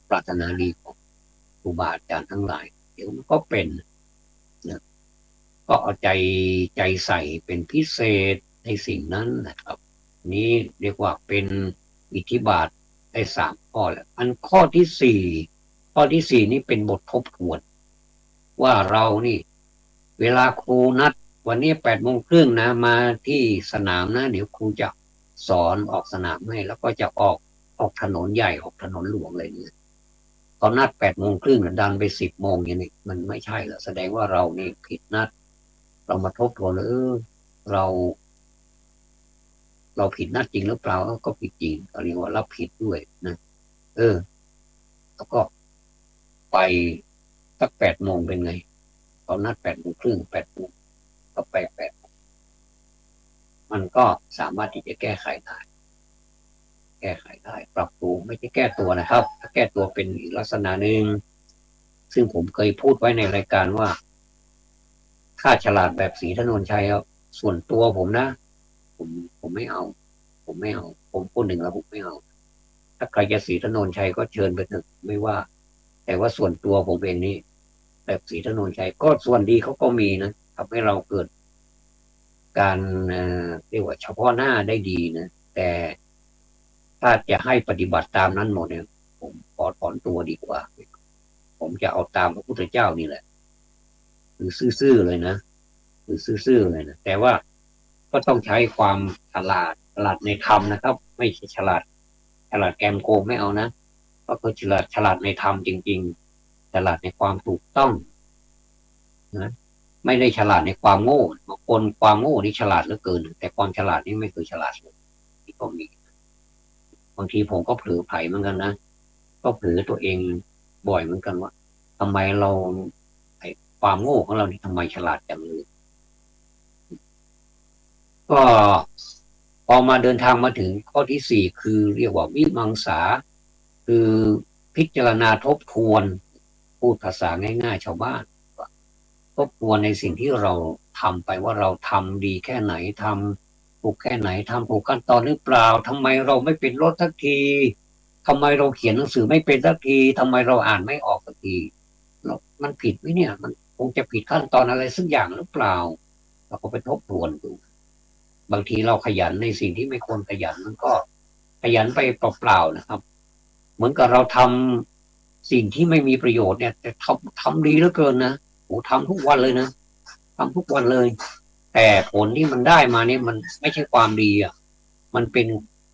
ปรารถนาดีของครูบาอาจารย์ทั้งหลายเดี๋ยวมันก็เป็นนะก็เอาใจใส่เป็นพิเศษในสิ่งนั้นนะครับนี้เรียกว่าเป็นอิทธิบาทได้3 ข้อแล้วอันข้อที่สี่นี่เป็นบททบทวนว่าเรานี่เวลาครูนัดวันนี้8 โมงครึ่งนะมาที่สนามนะเดี๋ยวครูจะสอนออกสนามให้แล้วก็จะออกถนนใหญ่ออกถนนหลวงอะไรเนี่ยตอนนัด8 โมงครึ่งดันไป10 โมงอย่างนี้มันไม่ใช่เหรอแสดงว่าเรานี่ผิดนัดเรามาทบทวนเราเราผิดนัดจริงหรือเปล่าก็ผิดจริงเราเรียกว่ารับผิดด้วยนะแล้วก็ไปสัก8 โมงเป็นไงตอนนัด8 โมงครึ่ง8 โมงก็ไปมันก็สามารถที่จะแก้ไขได้ปรับปรุงไม่ใช่แก้ตัวนะครับถ้าแก้ตัวเป็นอีกลักษณะหนึ่งซึ่งผมเคยพูดไว้ในรายการว่าถ้าฉลาดแบบศรีถนนชัยส่วนตัวผมนะผมไม่เอาผมคนหนึ่งแล้วผมไม่เอาถ้าใครจะศรีถนนชัยก็เชิญไปเถอะไม่ว่าแต่ว่าส่วนตัวผมเองนี่แบบศรีถนนชัยก็ส่วนดีเขาก็มีนะทำให้เราเกิดการเรียกว่าเฉพาะหน้าได้ดีนะแต่ถ้าจะให้ปฏิบัติตามนั้นหมดเนี่ยผมขอถอนตัวดีกว่าผมจะเอาตามพระพุทธเจ้านี่แหละคือซื่อๆเลยนะคือซื่อๆเลยนะแต่ว่าก็ต้องใช้ความฉลาดในธรรมนะครับไม่ใช่ฉลาดแกมโกงไม่เอานะก็คือฉลาดในธรรมจริงๆฉลาดในความถูกต้องนะไม่ได้ฉลาดในความโง่บางคนความโง่นี่ฉลาดเหลือเกินแต่ความฉลาดนี่ไม่เคยฉลาดเลยที่ก็มีบางทีผมก็เผลอไผลเหมือนกันนะก็เผลอตัวเองบ่อยเหมือนกันว่าทำไมเราไอ้ความโง่ของเรานี่ทำไมฉลาดจังเลยก็พอมาเดินทางมาถึงข้อที่สี่คือเรียกว่าวิมังสาคือพิจารณาทบทวนพูดภาษาง่ายๆชาวบ้านทบทวนในสิ่งที่เราทำไปว่าเราทำดีแค่ไหนทำถูกแค่ไหนทำถูกขั้นตอนหรือเปล่าทำไมเราไม่เป็นรถสักทีทำไมเราเขียนหนังสือไม่เป็นสักทีทำไมเราอ่านไม่ออกสักทีมันผิดไหมเนี่ยมันคงจะผิดขั้นตอนอะไรสักอย่างหรือเปล่าเราก็ไปทบทวนดูบางทีเราขยันในสิ่งที่ไม่ควรขยันมันก็ขยันไปเปล่าๆนะครับเหมือนกับเราทำสิ่งที่ไม่มีประโยชน์เนี่ยแต่ทำดีเหลือเกินนะโอ้ทำทุกวันเลยนะทำทุกวันเลยแต่ผลที่มันได้มาเนี่ยมันไม่ใช่ความดีอ่ะมันเป็น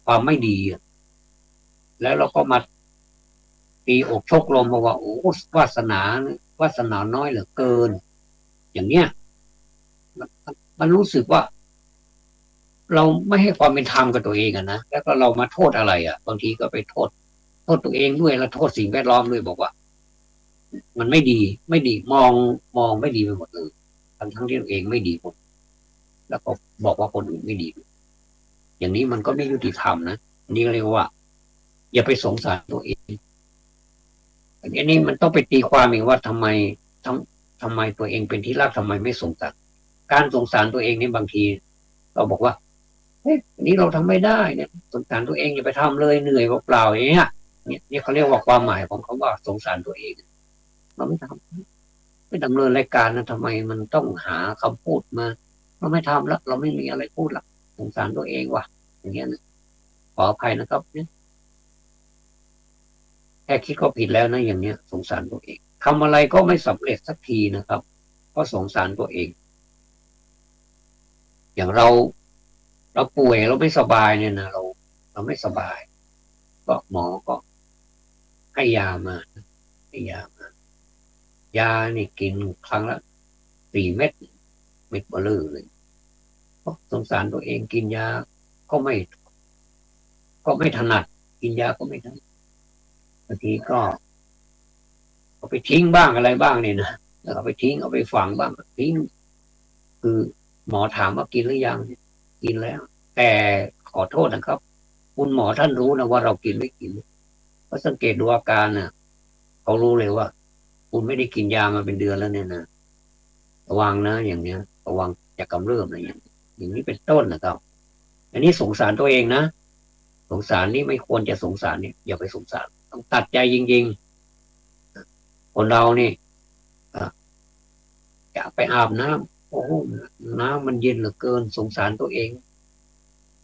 ความไม่ดีอ่ะแล้วเราก็มาตีอกชกลมมาว่าโอ้วาสนาน้อยเหลือเกินอย่างเนี้ยมันรู้สึกว่าเราไม่ให้ความเป็นธรรมกับตัวเองอะนะแล้วก็เรามาโทษอะไรอ่ะบางทีก็ไปโทษตัวเองด้วยแล้วโทษสิ่งแวดล้อมด้วยบอกว่ามันไม่ดีมองไม่ดีไปหมดเลยทั้งที่ตัวเองไม่ดีหมดแล้วก็บอกว่าคนอื่นไม่ดีอย่างนี้มันก็ไม่ยุติธรรมนะอันนี้เรียกว่าอย่าไปสงสารตัวเองอันนี้มันต้องไปตีความเองว่าทำไมตัวเองเป็นที่รักทำไมไม่สงสารการสงสารตัวเองนี่บางทีเราบอกว่าเฮ้ยนี้เราทำไม่ได้เนี่ยสงสารตัวเองอย่าไปทำเลยเหนื่อยเปล่าๆอย่างเงี้ยเนี่ยเขาเรียกว่าความหมายของเขาว่าสงสารตัวเองเราไม่ทำไม่ดำเนินรายการนะทำไมมันต้องหาคำพูดมาเราไม่ทำแล้วเราไม่มีอะไรพูดละสงสารตัวเองว่ะอย่างเงี้ยนะขออภัยนะครับเนี่ย ค่คิดก็ผิดแล้วนะอย่างเนี้ยสงสารตัวเองทำอะไรก็ไม่สำเร็จสักทีนะครับเพราะสงสารตัวเองอย่างเราป่วยเราไม่สบายเนี่ยนะเราไม่สบายก็หมอก็ให้ยามาให้ยายานี่กินครั้งละ4 เม็ดเม็ดเบลอเลยเพราะสงสารตัวเองกินยาก็ไม่ถนัดกินยาก็ไม่ถนัดบางทีก็เอาไปทิ้งบ้างอะไรบ้างเนี่ยนะแล้วเอาไปทิ้งเอาไปฝังบ้างทิ้งคือหมอถามว่ากินหรือยังกินแล้วแต่ขอโทษนะครับคุณหมอท่านรู้นะว่าเรากินไม่กินเพราะสังเกตดูอาการน่ะเขารู้เลยว่าคุณไม่ได้กินยามาเป็นเดือนแล้วเนี่ยนะระวังนะอย่างเนี้ยระวังจะกำเริบอะไรอย่างนี้เป็นต้นนะครับอันนี้สงสารตัวเองนะสงสารนี่ไม่ควรจะสงสารเนี่ยอย่าไปสงสารต้องตัดใจจริงๆคนเรานี่อยากไปอาบน้ำโอ้โหน้ำมันเย็นเหลือเกินสงสารตัวเอง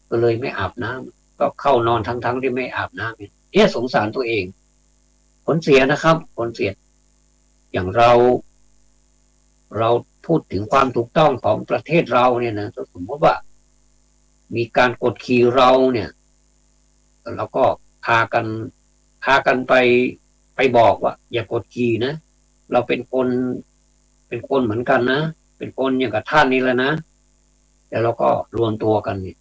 ก็เลยไม่อาบน้ำก็เข้านอนทั้งที่ไม่อาบน้ำเนี่ยสงสารตัวเองผลเสียนะครับผลเสียอย่างเราพูดถึงความถูกต้องของประเทศเราเนี่ยนะสมมติว่ามีการกดขี่เราเนี่ยเราก็พากันไปบอกว่าอย่ากดขี่นะเราเป็นคนเหมือนกันนะเป็นคนอย่างกับท่านนี้แหละนะแต่เราก็รวมตัวกันเนี่ย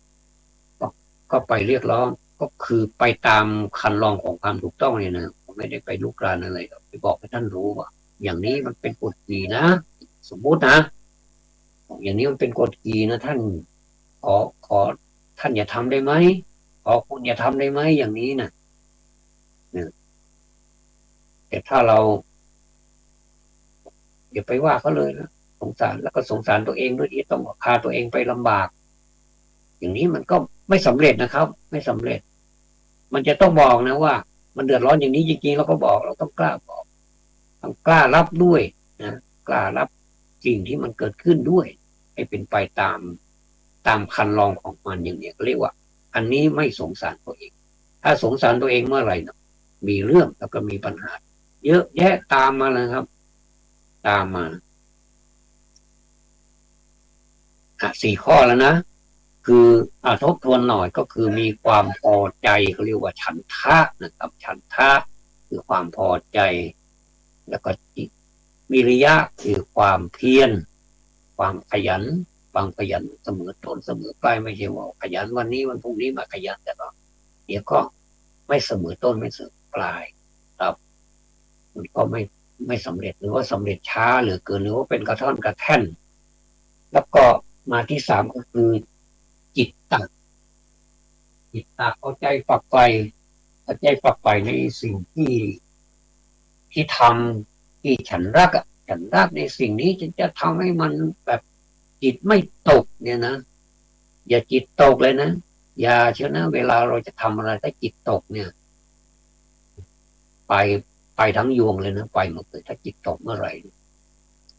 ก็ไปเรียกร้องก็คือไปตามคันลองของความถูกต้องเนี่ยนะไม่ได้ไปลุกรานอะไรไปบอกให้ท่านรู้ว่าอย่างนี้มันเป็นกฎขี่นะสมมุตินะอย่างนี้มันเป็นกฎขี่นะท่านขอขอท่านอย่าทำได้ไหมขอคุณอย่าทำได้ไหมอย่างนี้นะเนี่ยแต่ถ้าเราอย่าไปว่าเขาเลยนะสงสารแล้วก็สงสารตัวเองด้วยที่ต้องพาตัวเองไปลำบากอย่างนี้มันก็ไม่สำเร็จนะครับไม่สำเร็จมันจะต้องบอกนะว่ามันเดือดร้อนอย่างนี้จริงๆเราก็บอกเราต้องกล้าบอกต้องกล้ารับด้วยนะกล้ารับสิ่งที่มันเกิดขึ้นด้วยให้เป็นไปตามคันลองของมันอย่างนี้เรียกว่าอันนี้ไม่สงสารตัวเองถ้าสงสารตัวเองเมื่อไหร่นะมีเรื่องแล้วก็มีปัญหาเยอะแยะตามมาเลยครับตามมา4 ข้อแล้วนะคือทบทวนหน่อยก็คือมีความพอใจเขาเรียกว่าฉันทะนะครับฉันทะคือความพอใจแล้วก็จิตวิริยะคือความเพียรความขยันความขยันเสมอต้นเสมอปลายไม่ใช่ว่าขยันวันนี้วันพรุ่งนี้มาขยันแต่ก็เดี๋ยวก็ไม่เสมอต้นไม่เสมอปลายครับมันก็ไม่สำเร็จหรือว่าสำเร็จช้าหรือเกินหรือว่าเป็นกระท่อนกระแท่นแล้วก็มาที่3ก็คือจิตตะเอาใจฝักใฝ่เอาใจฝักใฝ่ในสิ่งที่ทำที่ฉันรักฉันรักในสิ่งนี้ฉันจะทำให้มันแบบจิตไม่ตกเนี่ยนะอย่าจิตตกเลยนะอย่าเชื่อนะเวลาเราจะทำอะไรถ้าจิตตกเนี่ยไปไปทั้งยวงเลยนะไปหมดเลยถ้าจิตตกเมื่อไหร่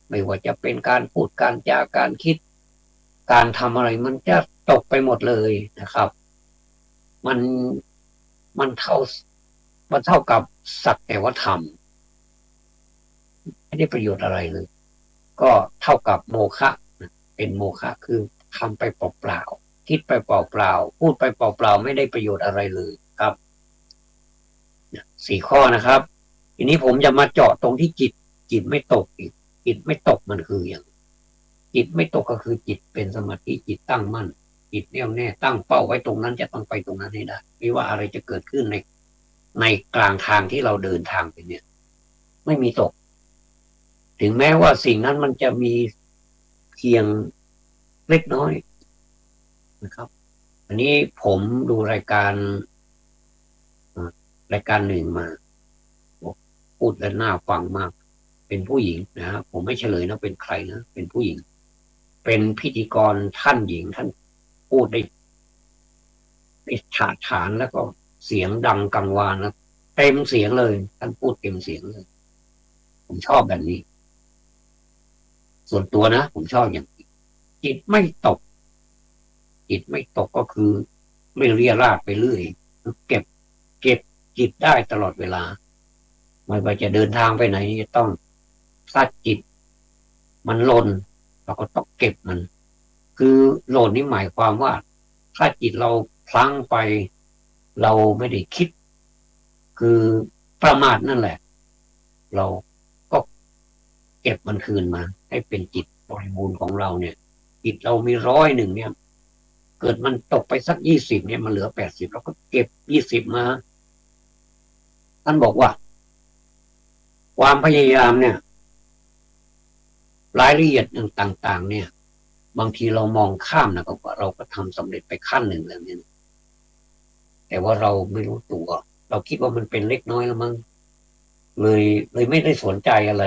ไม่ว่าจะเป็นการพูดการจาการคิดการทำอะไรมันจะตกไปหมดเลยนะครับมันมันเท่ามันเท่ากับสักแต่ว่าทำไม่ได้ประโยชน์อะไรเลยก็เท่ากับโมฆะเป็นโมฆะคือทำไปเปล่าๆคิดไปเปล่าๆพูดไปเปล่าๆไม่ได้ประโยชน์อะไรเลยครับ4 ข้อนะครับทีนี้ผมจะมาเจาะตรงที่จิตไม่ตกอีกจิตไม่ตกมันคืออย่างจิตไม่ตกก็คือจิตเป็นสมาธิจิตตั้งมั่นจิตแน่วแน่ตั้งเป้าไว้ตรงนั้นจะต้องไปตรงนั้นให้ได้ไม่ว่าอะไรจะเกิดขึ้นในกลางทางที่เราเดินทางไปเนี่ยไม่มีตกถึงแม้ว่าสิ่งนั้นมันจะมีเพียงเล็กน้อยนะครับอันนี้ผมดูรายการหนึ่งมาพูดแล้วน่าฟังมากเป็นผู้หญิงนะผมไม่เฉลยนะเป็นใครนะเป็นผู้หญิงเป็นพิธีกรท่านหญิงท่านพูดได้ฉาดฉานแล้วก็เสียงดังกังวานนะเต็มเสียงเลยท่านพูดเต็มเสียงเลยผมชอบแบบนี้ส่วนตัวนะผมชอบอย่างนี้จิตไม่ตกจิตไม่ตกก็คือไม่เรี่ยราดไปเรื่อยเก็บจิตได้ตลอดเวลา ไม่ว่าจะเดินทางไปไหนจะต้องถ้าจิตมันหล่นเราก็ต้องเก็บมันคือหล่นนี่หมายความว่าถ้าจิตเราพลั้งไปเราไม่ได้คิดคือประมาทนั่นแหละเราก็เก็บมันคืนมาให้เป็นจิตบริบูรณ์ของเราเนี่ยจิตเรามี100เนี่ยเกิดมันตกไปสัก20เนี่ยมันเหลือ80เราก็เก็บ20มาท่านบอกว่าความพยายามเนี่ยรายละเอียดต่างๆเนี่ยบางทีเรามองข้ามนะก็เราก็ทำสำเร็จไปขั้นหนึ่งแล้วเนี่ยแต่ว่าเราไม่รู้ตัวเราคิดว่ามันเป็นเล็กน้อยแล้วมั้งเลยไม่ได้สนใจอะไร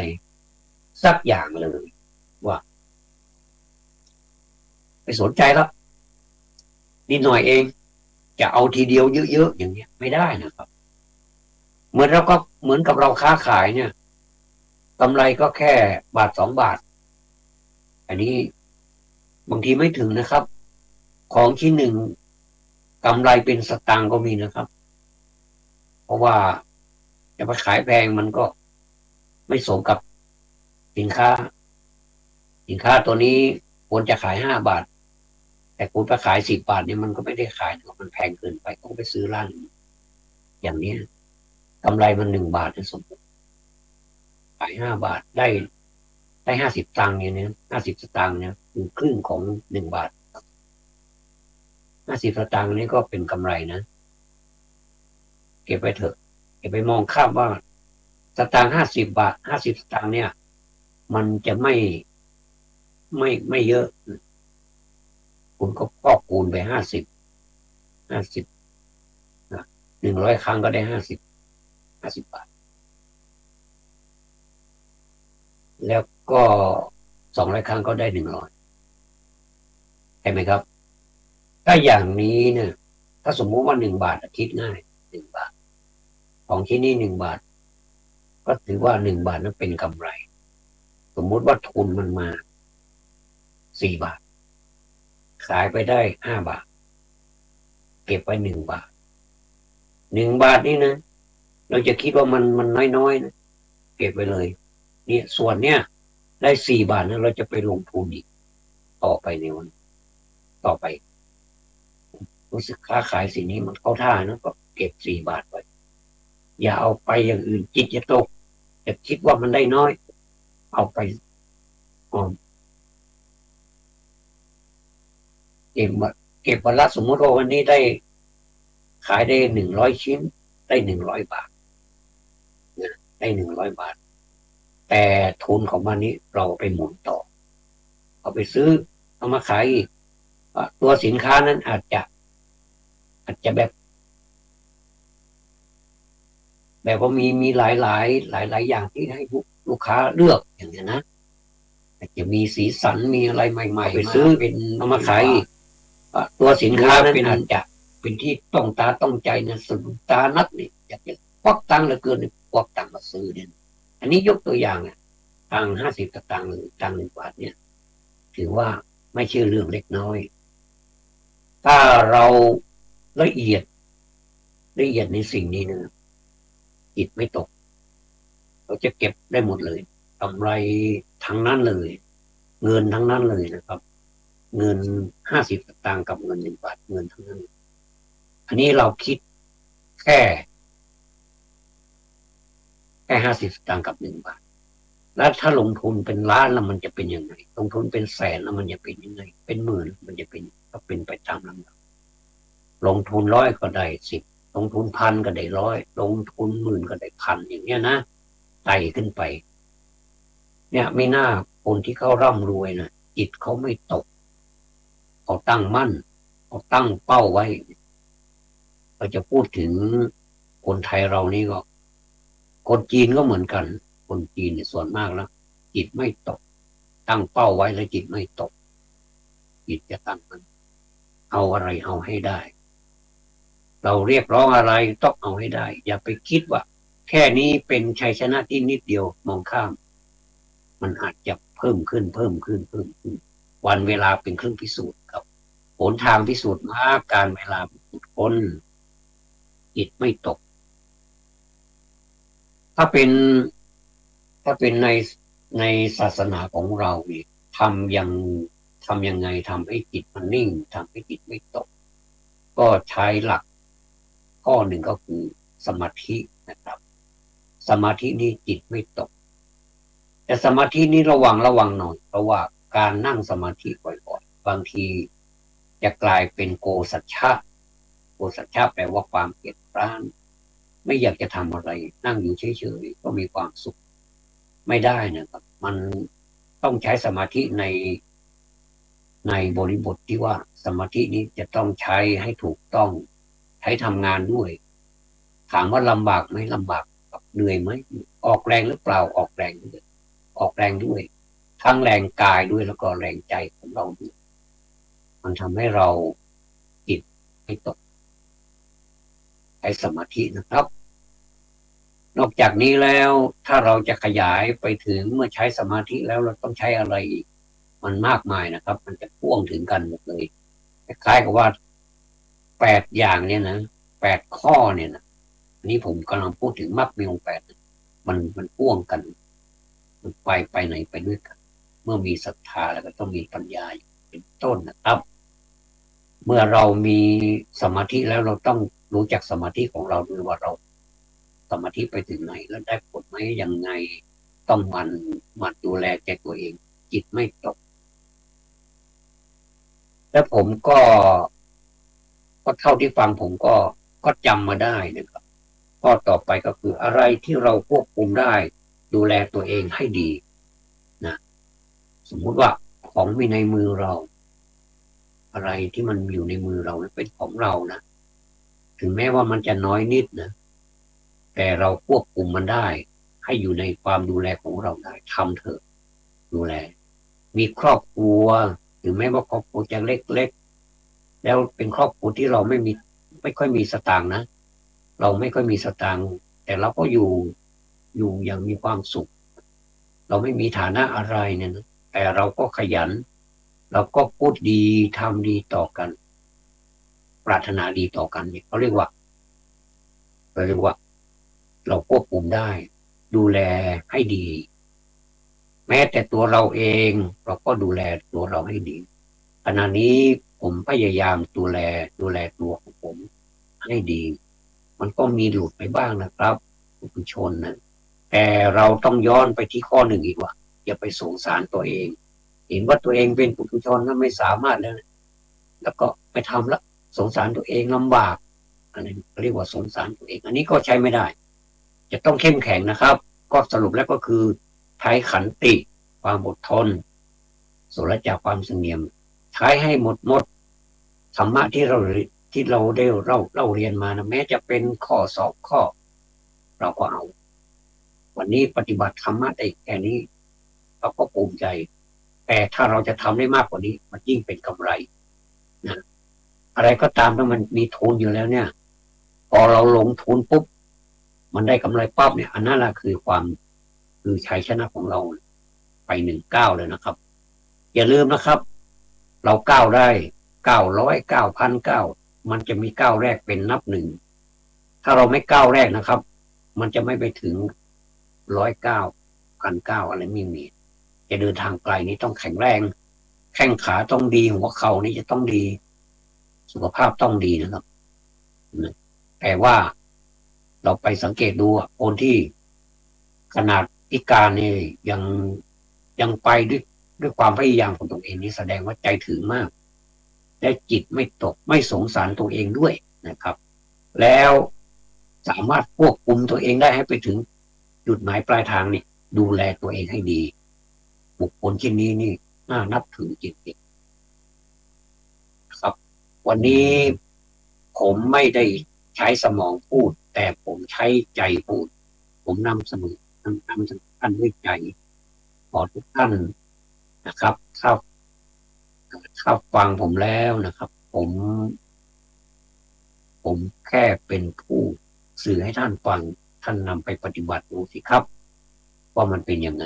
สักอย่างเลยว่าไปสนใจแล้วนิดหน่อยเองจะเอาทีเดียวเยอะๆอย่างเงี้ยไม่ได้นะครับเหมือนกับเราค้าขายเนี่ยกำไรก็แค่บาท2 บาทอันนี้บางทีไม่ถึงนะครับของชิ้นหนึ่งกำไรเป็นสตางค์ก็มีนะครับเพราะว่าจะไปขายแพงมันก็ไม่สมกับสินค้าตัวนี้ควรจะขาย5 บาทแต่คุณไปขาย10 บาทเนี่ยมันก็ไม่ได้ขายมันแพงเกินไปต้องไปซื้อร้านอย่างนี้กำไรมัน1 บาทสมมติขาย5 บาทได้50 ตังค์เนี่ย50 สตางค์เนี่ยคือครึ่งของ1 บาท50 สตางค์นี้ก็เป็นกำไรนะเก็บไปเถอะเก็บไปมองข้ามว่าสตางค์50 บาท50 สตางค์เนี่ยมันจะไม่เยอะคุณก็พอกคูณไป50นะ100 ครั้งก็ได้50 บาทแล้วก็200 ครั้งก็ได้100ใช่ไหมครับถ้าอย่างนี้เนี่ยถ้าสมมุติว่า1 บาทคิดง่าย1 บาทของที่นี่1 บาทก็ถือว่า1 บาทนั้นเป็นกำไรสมมุติว่าทุนมันมา4 บาทขายไปได้5 บาทเก็บไว้1 บาท1 บาทนี่นะเราจะคิดว่ามันน้อยๆนะเก็บไปเลยเนี่ยส่วนเนี้ยได้4 บาทนะเราจะไปลงทุนอีกต่อไปในวันต่อไปรู้สึกค้าขายสิ่งนี้มันเข้าท่านะก็เก็บ4 บาทไว้อย่าเอาไปอย่างอื่นจิตจะตกจะคิดว่ามันได้น้อยเอาไปออมเก็บวันละสมมติว่าวันนี้ได้ขายได้100 ชิ้นได้100 บาทนะได้100 บาทแต่ทุนของมันนี้เราไปหมุนต่อเอาไปซื้อเอามาขายอีกตัวสินค้านั้นอาจจะแบบว่ามีหลายอย่างที่ให้ลูกค้าเลือกอย่างนี้นะอาจจะมีสีสันมีอะไรใหม่ๆไปซื้อเป็นเอามาขายอีกตัวสินค้านั้นอาจจะเป็นที่ต้องตาต้องใจนะสุดตานักนี่อยากจะควักตังค์เหลือเกินควักตังค์มาซื้อเนี่ยอันนี้ยกตัวอย่างเนี่ยตังค์50 สตางค์หรือตังค์1 บาทเนี่ยถือว่าไม่ใช่เรื่องเล็กน้อยถ้าเราละเอียดในสิ่งนี้นะจิตไม่ตกเราจะเก็บได้หมดเลยกำไรทั้งนั้นเลยเงินทั้งนั้นเลยนะครับเงิน50 สตางค์กับเงิน1 บาทเงินทั้งนั้นอันนี้เราคิดแค่50 สตางค์กับ1 บาทแล้วถ้าลงทุนเป็นล้านแล้วมันจะเป็นยังไงลงทุนเป็นแสนแล้วมันจะเป็นยังไงเป็นหมื่นมันจะเป็นก็เป็นไปตามลำดับลงทุน100ก็ได้10ลงทุน1,000ก็ได้100ลงทุน10,000ก็ได้1,000อย่างเงี้ยนะไต่ขึ้นไปเนี่ยไม่น่าคนที่เขาร่ำรวยนะจิตเขาไม่ตกเขาตั้งมั่นเขาตั้งเป้าไว้เราจะพูดถึงคนไทยเรานี่ก็คนจีนก็เหมือนกันคนจีนเนี่ยส่วนมากแล้วจิตไม่ตกตั้งเป้าไว้แล้วจิตไม่ตกจิตจะตั้งมันเอาอะไรเอาให้ได้เราเรียกร้องอะไรต้องเอาให้ได้อย่าไปคิดว่าแค่นี้เป็นชัยชนะที่นิดเดียวมองข้ามมันอาจจะเพิ่มขึ้นวันเวลาเป็นเครื่องพิสูจน์ครับหนทางพิสูจน์มาการเวลาพิสูจน์คนจิตไม่ตก ถ้าเป็นในศาสนาของเราเนี่ยทำยังทำยังไงทำให้จิตมันนิ่งทำให้จิตไม่ตกก็ใช้หลักข้อหนึ่งก็คือสมาธินะครับสมาธินี้จิตไม่ตกแต่สมาธินี้ระวังหน่อยเพราะว่าการนั่งสมาธิบ่อยๆบางทีจะกลายเป็นโกสัจฉะโกสัจฉะแปลว่าความเกียจคร้านไม่อยากจะทำอะไรนั่งอยู่เฉยๆก็มีความสุขไม่ได้นะครับมันต้องใช้สมาธิในบริบทที่ว่าสมาธินี้จะต้องใช้ให้ถูกต้องใช้ทำงานด้วยถามว่าลำบากไหมลำบากเหนื่อยไหมออกแรงหรือเปล่าออกแรงด้วยทั้งแรงกายด้วยแล้วก็แรงใจของเราด้วยมันทำให้เราจิตไม่ตกใช้สมาธินะครับนอกจากนี้แล้วถ้าเราจะขยายไปถึงเมื่อใช้สมาธิแล้วเราต้องใช้อะไรอีกมันมากมายนะครับมันจะพ่วงถึงกันหมดเลยคล้ายกับว่า8 อย่างเนี่ยนะ8 ข้อเนี่ยนะอันนี้ผมกำลังพูดถึงมรรคมีองค์8มันพ่วงกันมันไปไหนไปด้วยกันเมื่อมีศรัทธาแล้วก็ต้องมีปัญญาเป็นต้นนะครับเมื่อเรามีสมาธิแล้วเราต้องรู้จักสมาธิของเราด้วยว่าเราสมาธิไปถึงไหนแล้วได้ผลไหมยังไงต้องมันดูแลใจตัวเองจิตไม่ตกแล้วผมก็เท่าที่ฟังผมก็จำมาได้นะครับข้อต่อไปก็คืออะไรที่เราควบคุมได้ดูแลตัวเองให้ดีนะสมมุติว่าของมีในมือเราอะไรที่มันอยู่ในมือเราเป็นของเรานะถึงแม้ว่ามันจะน้อยนิดนะแต่เราควบคุมมันได้ให้อยู่ในความดูแลของเราได้ทำเถอะดูแลมีครอบครัวถึงแม้ว่าครอบครัวจะเล็กๆแล้วเป็นครอบครัวที่เราไม่ค่อยมีสตางค์นะเราไม่ค่อยมีสตางค์แต่เราก็อยู่อย่างมีความสุขเราไม่มีฐานะอะไรเนี่ยนะแต่เราก็ขยันเราก็พูดดีทำดีต่อกันปรารถนาดีต่อกันเนี่ยเขาเรียกว่าเราควบคุมได้ดูแลให้ดีแม้แต่ตัวเราเองเราก็ดูแลตัวเราให้ดีขณะนี้ผมพยายามดูแลตัวของผมให้ดีมันก็มีหลุดไปบ้างนะครับผู้ชนนะแต่เราต้องย้อนไปที่ข้อหนึ่งอีกว่าอย่าไปสงสารตัวเองเห็นว่าตัวเองเป็นปุถุชนนั้นไม่สามารถแล้วก็ไปทำแล้วสงสารตัวเองลำบากอันนี้เรียกว่าสงสารตัวเองอันนี้ก็ใช้ไม่ได้จะต้องเข้มแข็งนะครับก็สรุปแล้วก็คือใช้ขันติความอดทนสุรจาความเสงี่ยมใช้ให้หมดธรรมะที่เราได้เล่าเรียนมานะแม้จะเป็นข้อสอบข้อเราก็เอาวันนี้ปฏิบัติธรรมะได้แค่นี้เราก็ภูมิใจแต่ถ้าเราจะทำได้มากกว่านี้มันยิ่งเป็นกำไรนะอะไรก็ตามถ้ามันมีทุนอยู่แล้วเนี่ยพอเราลงทุนปุ๊บมันได้กำไรปั๊บเนี่ยอันนั้นแหละคือชัยชนะของเราไป19เลยนะครับอย่าลืมนะครับเราก้าวได้900 9,900มันจะมีก้าวแรกเป็นนับหนึ่งถ้าเราไม่ก้าวแรกนะครับมันจะไม่ไปถึง109,900อะไรไม่มีจะเดินทางไกลนี้ต้องแข็งแรงแข้งขาต้องดีหัวเข่านี่จะต้องดีสุขภาพต้องดีนะครับแต่ว่าเราไปสังเกตดูคนที่ขนาดพิการนี่ยังไปด้วยความพยายามของตัวเองนี่แสดงว่าใจถึงมากและจิตไม่ตกไม่สงสารตัวเองด้วยนะครับแล้วสามารถควบคุมตัวเองได้ให้ไปถึงจุดหมายปลายทางนี่ดูแลตัวเองให้ดีบุคคลเช่นนี้นี่น่านับถือจริงๆครับวันนี้ผมไม่ได้ใช้สมองพูดแต่ผมใช้ใจพูดผมนำเสนอท่านด้วยใจขอทุกท่านนะครับถ้าฟังผมแล้วนะครับผมแค่เป็นผู้สื่อให้ท่านฟังท่านนำไปปฏิบัติดูสิครับว่ามันเป็นยังไง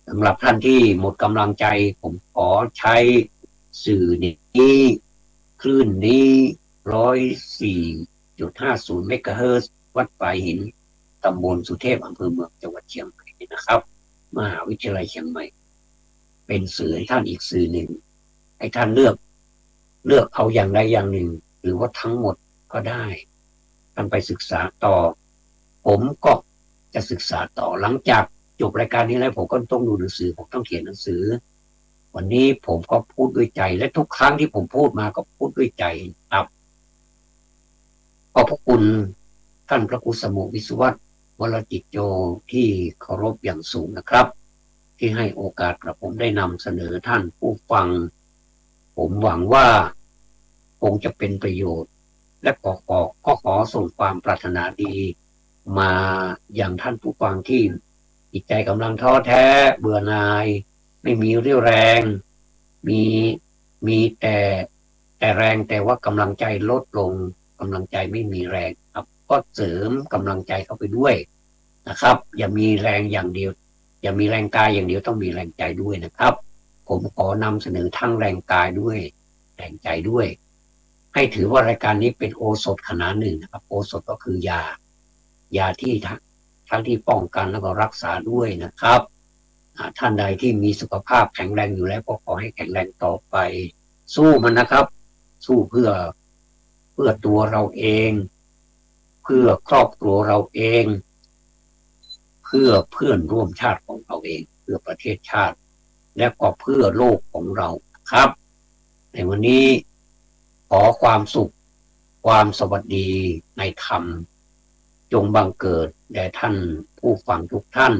สำหรับท่านที่หมดกำลังใจผมขอใช้สื่อนี้คลื่นนี้104.50 เมกะเฮิรตซ์วัดปลายหิน ตำบลสุเทพอำเภอเมืองจังหวัดเชียงใหม่นะครับมหาวิทยาลัยเชียงใหม่เป็นสื่อให้ท่านอีกสื่อหนึ่งให้ท่านเลือกเอาอย่างใดอย่างหนึ่งหรือว่าทั้งหมดก็ได้ท่านไปศึกษาต่อผมก็จะศึกษาต่อหลังจากจบรายการนี้แล้วผมก็ต้องดูหนังสือผมต้องเขียนหนังสือวันนี้ผมก็พูดด้วยใจและทุกครั้งที่ผมพูดมาก็พูดด้วยใจครับขอบพระคุณท่านพระครูสมุวิศวัตรวรจิตโยที่เคารพอย่างสูงนะครับที่ให้โอกาสกับผมได้นำเสนอท่านผู้ฟังผมหวังว่าคงจะเป็นประโยชน์และก็ขอส่งความปรารถนาดีมาอย่างท่านผู้ฟังที่จิตใจกำลังท้อแท้เบื่อหน่ายไม่มีเรี่ยวแรงมีแต่แรงแต่ว่ากำลังใจลดลงกำลังใจไม่มีแรงครับก็เสริมกำลังใจเข้าไปด้วยนะครับอย่ามีแรงอย่างเดียวอย่ามีแรงกายอย่างเดียวต้องมีแรงใจด้วยนะครับผมขอนำเสนอทั้งแรงกายด้วยแรงใจด้วยให้ถือว่ารายการนี้เป็นโอสถขนาดหนึ่งนะครับโอสถก็คือยาที่ทั้งที่ป้องกันแล้วก็รักษาด้วยนะครับท่านใดที่มีสุขภาพแข็งแรงอยู่แล้วก็ขอให้แข็งแรงต่อไปสู้มันนะครับสู้เพื่อตัวเราเองเพื่อครอบครัวเราเองเพื่อเพื่อนร่วมชาติของเราเองเพื่อประเทศชาติและก็เพื่อโลกของเราครับในวันนี้ขอความสุขความสวัสดีในธรรมจงบังเกิดแด่ท่านผู้ฟังทุกท่าน